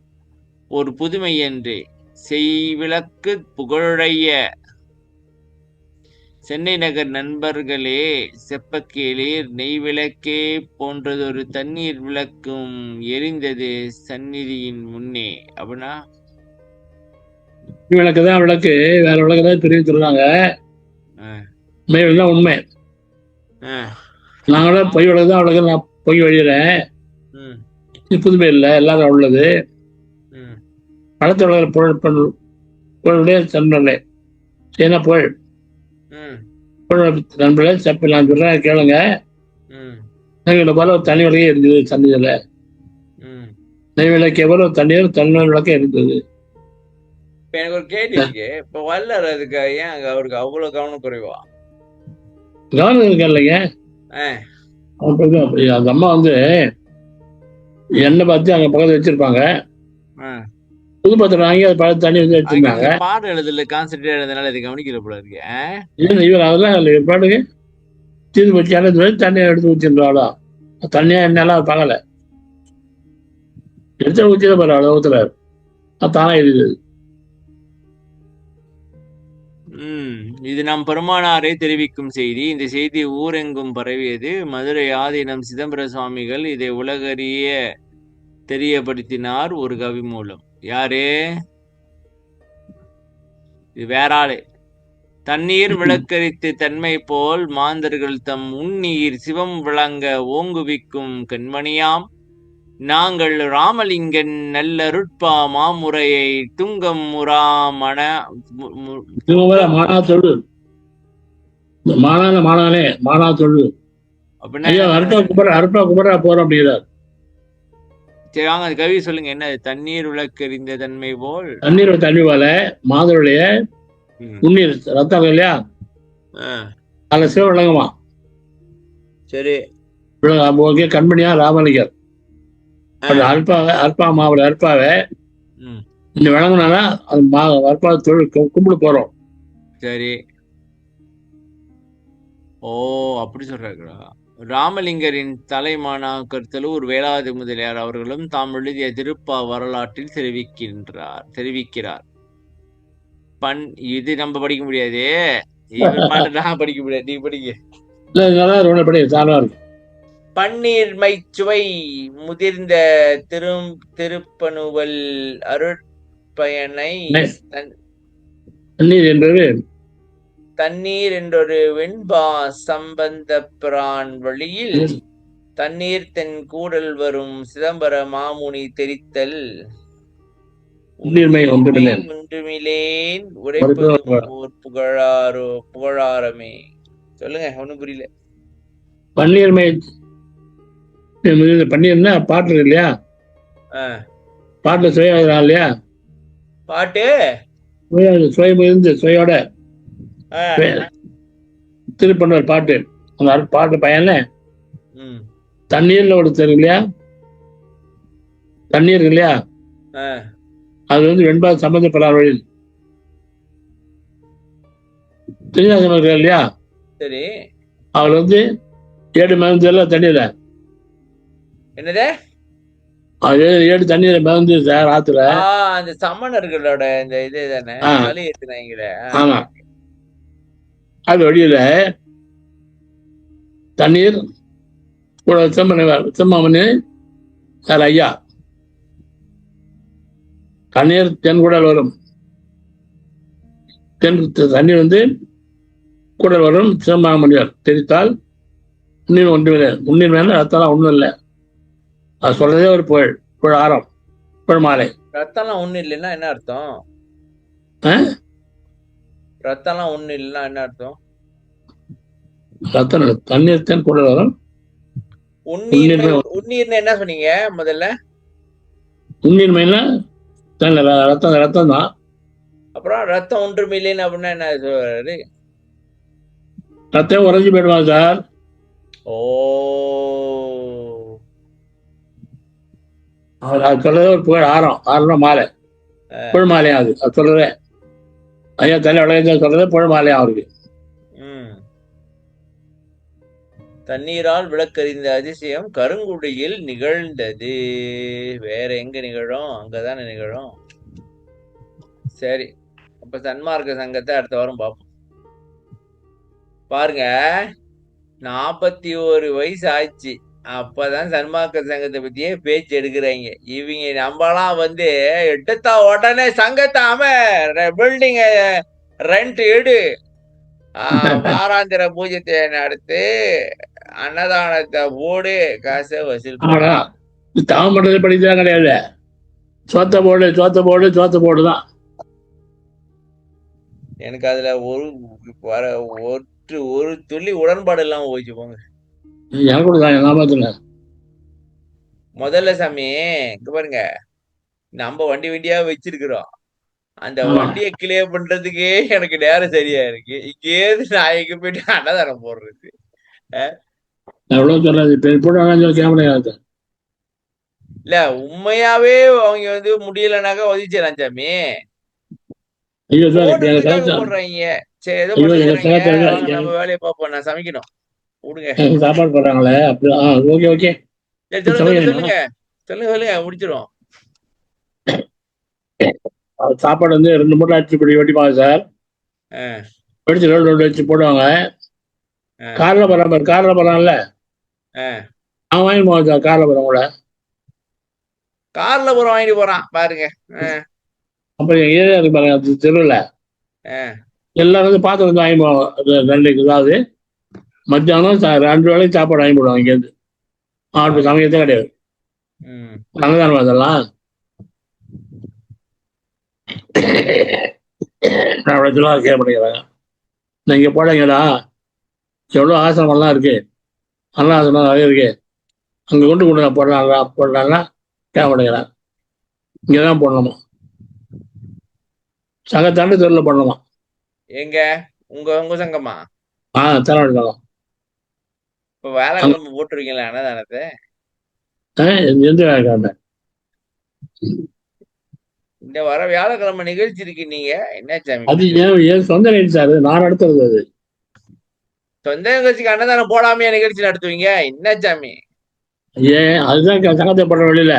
ஒரு புதுமை என்றே. செய்விளக்கு புகழைய சென்னை நகர் நண்பர்களே, செப்பக்கேளீர், நெய்விளக்கே போன்றதொரு தண்ணீர் விளக்கும் எரிந்தது சந்நிதியின் முன்னே. அப்படின்னா விளக்குதான் விளக்கு, வேற விளக்குதான் தெரிவி சொல்றாங்க. உண்மை. நாங்களும் பொய் விளக்குதான் விளக்கு, நான் பொய் வழிகிறேன். புதுமை இல்லை, எல்லாரும் உள்ளது. பழத்தை விளக்கு பொருளுடைய தன்மை என்ன புகழ் நண்பர்களே, செப்ப நான் சொல்றேன் கேளுங்க. போல தனி விளக்கே இருந்தது சந்நிதியில. நெய் விளக்கே போல தண்ணீர் தண்ணீர் விளக்கே இருந்தது. எனக்கு ஒரு கேள்வி இருக்கு. இப்ப வல்லர் அதுக்கு ஏன் அவருக்கு அவ்வளவு கவனம் குறைவா? கவனம் இருக்கா இல்லைங்க, அப்படி அந்த அம்மா எண்ணெய் பார்த்து அங்க பக்கத்துல வச்சிருப்பாங்க. புது பத்திரம் வாங்கி அது பழைய தண்ணி வச்சிருந்தாங்க. பாடம் எழுதுல கான்சென்ட்ரேட் எழுதுனால இது கவனிக்கல போல இருக்கு. இவர் அதெல்லாம் இல்லை, பாட்டுக்கு தீர்ந்து வச்சு தண்ணியை எடுத்து ஊற்றிருந்தாலும் தண்ணியா என்னெல்லாம் பார்க்கல, எடுத்து ஊற்றிட போற அளவுத்துல தானா இருக்குது. இது நம் பெருமானாரை தெரிவிக்கும் செய்தி. இந்த செய்தி ஊரெங்கும் பரவியது. மதுரை ஆதீனம் சிதம்பர சுவாமிகள் இதை உலகறிய தெரியப்படுத்தினார் ஒரு கவி மூலம். யாரு? இது வேற ஆளு. தண்ணீர் விளக்கரித்து தன்மை போல் மாந்தர்கள் தம் உன்னீர் சிவம் விளங்க ஓங்குவிக்கும் கண்மணியாம் நாங்கள் ராமலிங்கன் நல்லருட்பா மாமுறையை துங்கம் முறாமண மானா சொல்லு, மானான மானானே மானா சொல்லு. ஐயா அருப்பா குமரா போறோம் அப்படிங்கிறார். சரி வாங்க அந்த கவி சொல்லுங்க. என்ன? தண்ணீர் விளக்கறிந்த தன்மை போல் தண்ணி போல மாதருடைய உண்ணீர் ரத்தம் இல்லையா, அதுல சிவ விளங்குமா. சரி ஓகே. கண்மணியா ராமலிங்கர் அற்பா மாவுல அற்பாவை இந்த விளங்குனால அது அற்பா தொழில் கும்பிடு போறோம். சரி. ஓ அப்படி சொல்றாங்களா? ராமலிங்கரின் தலைமாணாக்கர் வேளாதி முதலியார் அவர்களும் தாம் எழுதிய திருப்பா வரலாற்றில் தெரிவிக்கிறார். இது நம்ம படிக்க முடியாது. நான் படிக்க முடியாது. நீ படிக்க. பன்னீர்மை சுவை முதிர்ந்த திருப்பனுவல் அருட்பயனை தண்ணீர் என்றொரு வெண்பா சம்பந்த பிரான் வழியில் தண்ணீர் தென் கூடல் வரும் சிதம்பர மாமுனி தெரித்தல் ஒன்றுமிலேன் உரைப்பதும் புகழாரமே. சொல்லுங்க, ஒண்ணும் புரியல. பன்னீர்மை பன்னீர்னா பாட்டு இல்லையா, பாட்டுல சுய இல்லையா, பாட்டு சுயோட திருப்பண்ணூர் பாட்டு. அந்த பாட்டு பையன்ல தண்ணீர்ல ஒரு இல்லையா, தண்ணீர் இல்லையா, அது வெண்பா சம்பந்தப்படாத வழியில் தெரியாத இல்லையா. சரி. அவர் 7 மருந்து எல்லாம் தண்ணீர என்னது 7 தண்ணீரை மருந்து சார் ஆத்துல. அந்த சமணர்களோட இந்த இது தானே ஏத்துனாங்களே. ஆமா. அது வழியில தண்ணீர் செம்மணி சார் ஐயா தண்ணீர் தென்கூடல் வரும். தண்ணீர் கூடல் வரும் சிவமாமணியார் தெரித்தால் உண்ணீர் ஒன்றுமில்லை. உண்ணீர் மேல ரத்தம்லாம் ஒண்ணும் இல்லை. அது சொல்றதே ஒரு புகழ் ஆரம், புகழ் மாலை. ரத்தம்லாம் ஒண்ணு இல்லைன்னா என்ன அர்த்தம்? ரத்தம்லாம் ஒண்ணு இல்லைன்னா என்ன அர்த்தம்? ரத்தம் தண்ணீர் தென் கூடல் வரும். உண்ணீர்னு என்ன சொன்னீங்க முதல்ல? உண்ணீர் மேல ரத்தம் தான். அப்புறம் ரத்தம் ஒன்றுமில்லைன்னு அப்படின்னா என்ன சொல்றாரு? ரத்தம் உறைஞ்சு போயிடுவாங்க சார். ஓ அது சொல்றதே ஒரு புகழ் ஆரம் மாலை, புகழ் மாலையா அது சொல்றதே. ஐயா தலை உலக சொல்றதே புகழ் மாலையா அவருக்கு. தண்ணீரால் விளக்கறிந்த அதிசயம் கருங்குடியில் நிகழ்ந்தது. வேற எங்க நிகழும்? அங்கதானே நிகழும். சரி, அப்ப சன்மார்க்க சங்கத்தை அடுத்த வாரம் பார்ப்போம். பாருங்க, 41 வயசு ஆச்சு, அப்பதான் சன்மார்க்க சங்கத்தை பத்தியே பேச்சு எடுக்கிறாங்க. இவங்க நம்மளாம் எடுத்தா உடனே சங்கத்தை பில்டிங் ரெண்ட் எடு, வாராந்திர பூஜ்யத்தை நடத்து, அன்னதானத்தை போடு, காசை வசூல் தாமரை படித்தான் கிடையாது. சோத்த போடுதான். எனக்கு அதுல ஒரு துளி உடன்பாடு இல்லாம போயிச்சு போங்க. முதல்ல சாமி இங்க பாருங்க, நம்ம வண்டியா வச்சிருக்கிறோம். அந்த வண்டியை கிளியர் பண்றதுக்கே எனக்கு நேரம் சரியா இருக்கு. இங்கேருந்து நான் எங்க போயிட்டு அன்னதானம் போடுறது. இல்ல உண்மையாவே அவங்க முடியலனாக்கா உதவிச்சிடலாம் சாமி. போடுறாங்க. சரி, ஏதோ நம்ம வேலையை பார்ப்போம். நான் சமைக்கணும். சாப்பாடு போடுறாங்களே. சொல்லுங்க முடிச்சிடும். சாப்பாடு 2 மூட்டை அடிச்சு வெட்டிப்பாங்க சார். வெடிச்சு ரோடு வச்சு போடுவாங்க. கார்ல போறான்ல, அவன் வாங்கி போவான் சார். கார்ல போறவங்க கூட கார்ல போற வாங்கிட்டு போறான் பாருங்க. அப்புறம் எங்க ஏரியா இருக்கு பாருங்க, அது தெருவில் எல்லாரும் வந்து பார்த்து வந்து வாங்கி போவாங்க. அது ரெண்டுக்கு அதாவது மத்தியானம் 2 வேளைக்கு சாப்பாடு வாங்கி போடுவாங்க இங்கேருந்து. ஆட்டு சமைக்கிறதே கிடையாது. அங்கதானே அதெல்லாம் அவ்வளோ சொல்லுவா கேட்க மாட்டேங்கிறாங்க. நான் இங்கே போடுங்கடா, எவ்வளோ ஆசிரமெல்லாம் இருக்கு, நல்லா ஆசிரமம் நிறைய இருக்கு, அங்கே கொண்டு கொடுங்க போடலாம்னா கேட்க மாட்டேங்கிறாங்க. இங்கே தான் போடணுமா, சங்கத்தாண்டு தெருவில் போடணுமா. எங்க உங்க உங்க சங்கமா? தலைவலி சங்கம். இப்ப வேலைக்கிழமை போட்டுருக்கீங்களா அன்னதானத்தை? எந்த வேலைக்காரன் இந்த வர வியாழக்கிழமை நிகழ்ச்சி இருக்கு, நீங்க என்ன சாமி அது என் சொந்த நிகழ்ச்சி சார், நான் நடத்துறது. அது சொந்த நிகழ்ச்சிக்கு அன்னதானம் போடாமையா நிகழ்ச்சி நடத்துவீங்க? என்ன சாமி? அதுதான் சங்கத்தை போடுற வழியில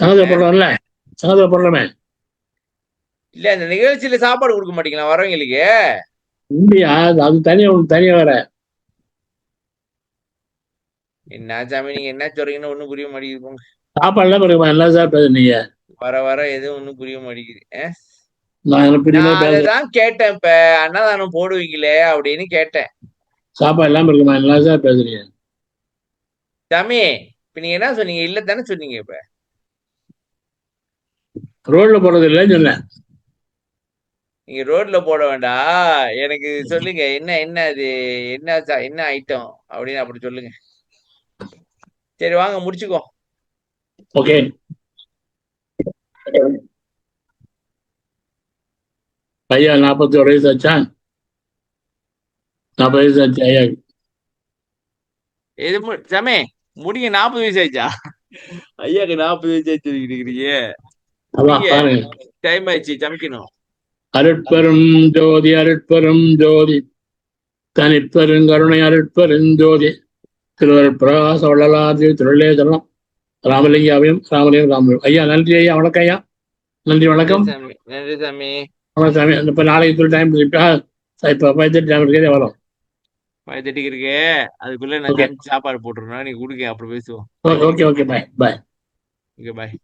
சங்கத்தை போடுறோம்ல, சங்கத்தை போடுறோமே. இல்ல இந்த நிகழ்ச்சியில சாப்பாடு கொடுக்க மாட்டீங்களா வரவங்களுக்கு? இந்தியா அது தனியா தனியா வேற. என்ன சாமி நீங்க என்ன சொல்றீங்கன்னு ஒண்ணும் புரிய மாட்டேங்குது. சாப்பாடுலாம் பிறகு என்ன சார் பேசுறீங்க? வர வர எதுவும் ஒண்ணும் புரிய மாட்டேங்குது. நான் அதுதான் கேட்டேன், இப்ப அன்னதானம் போடுவீங்களே அப்படின்னு கேட்டேன். சாப்பாடு இல்லாம இருக்குமா, என்ன சார் பேசுறீங்க? சாமி இப்ப நீங்க என்ன சொன்னீங்க? இல்ல தானே சொன்னீங்க. இப்ப ரோட்ல போறது இல்லைன்னு சொன்னேன். நீங்க ரோட்ல போட வேண்டாம், எனக்கு சொல்லுங்க என்ன என்ன அது என்ன ஐட்டம் அப்படின்னு அப்படி சொல்லுங்க. சரி வாங்க முடிச்சுக்கோ. ஓகே. ஐயா 41 வயசு ஆச்சா? 40 வயசு ஆச்சு ஐயா. எது சாமி முடிங்க, 40 வயசு ஆயிடுச்சா? ஐயாக்கு 40 வயசு ஆச்சு இருக்கிறீங்க. டைம் ஆயிடுச்சு, சமைக்கணும். அருட்பெரும் ஜோதி அருட்பெரும் ஜோதி தனிப்பெருங்கருணை அருட்பெருஞ்சோதி திருவருட் பிரகாச வள்ளலாதி திருளேதனம் ராமலிங்காவையும் ராமலிங்கம். ஐயா நன்றி ஐயா, வணக்கம் ஐயா. நன்றி வணக்கம். நன்றி சாமி. வணக்கம் சாமி. இப்ப நாளைக்கு டைம் இப்ப 5:30 டைம் இருக்கே வரும். 5:30 இருக்கு, அதுக்குள்ள நான் சாப்பாடு போட்டுருந்தேன், நீங்க கொடுங்க அப்புறம் பேசுவோம். Okay okay, bye bye. Okay பாய்.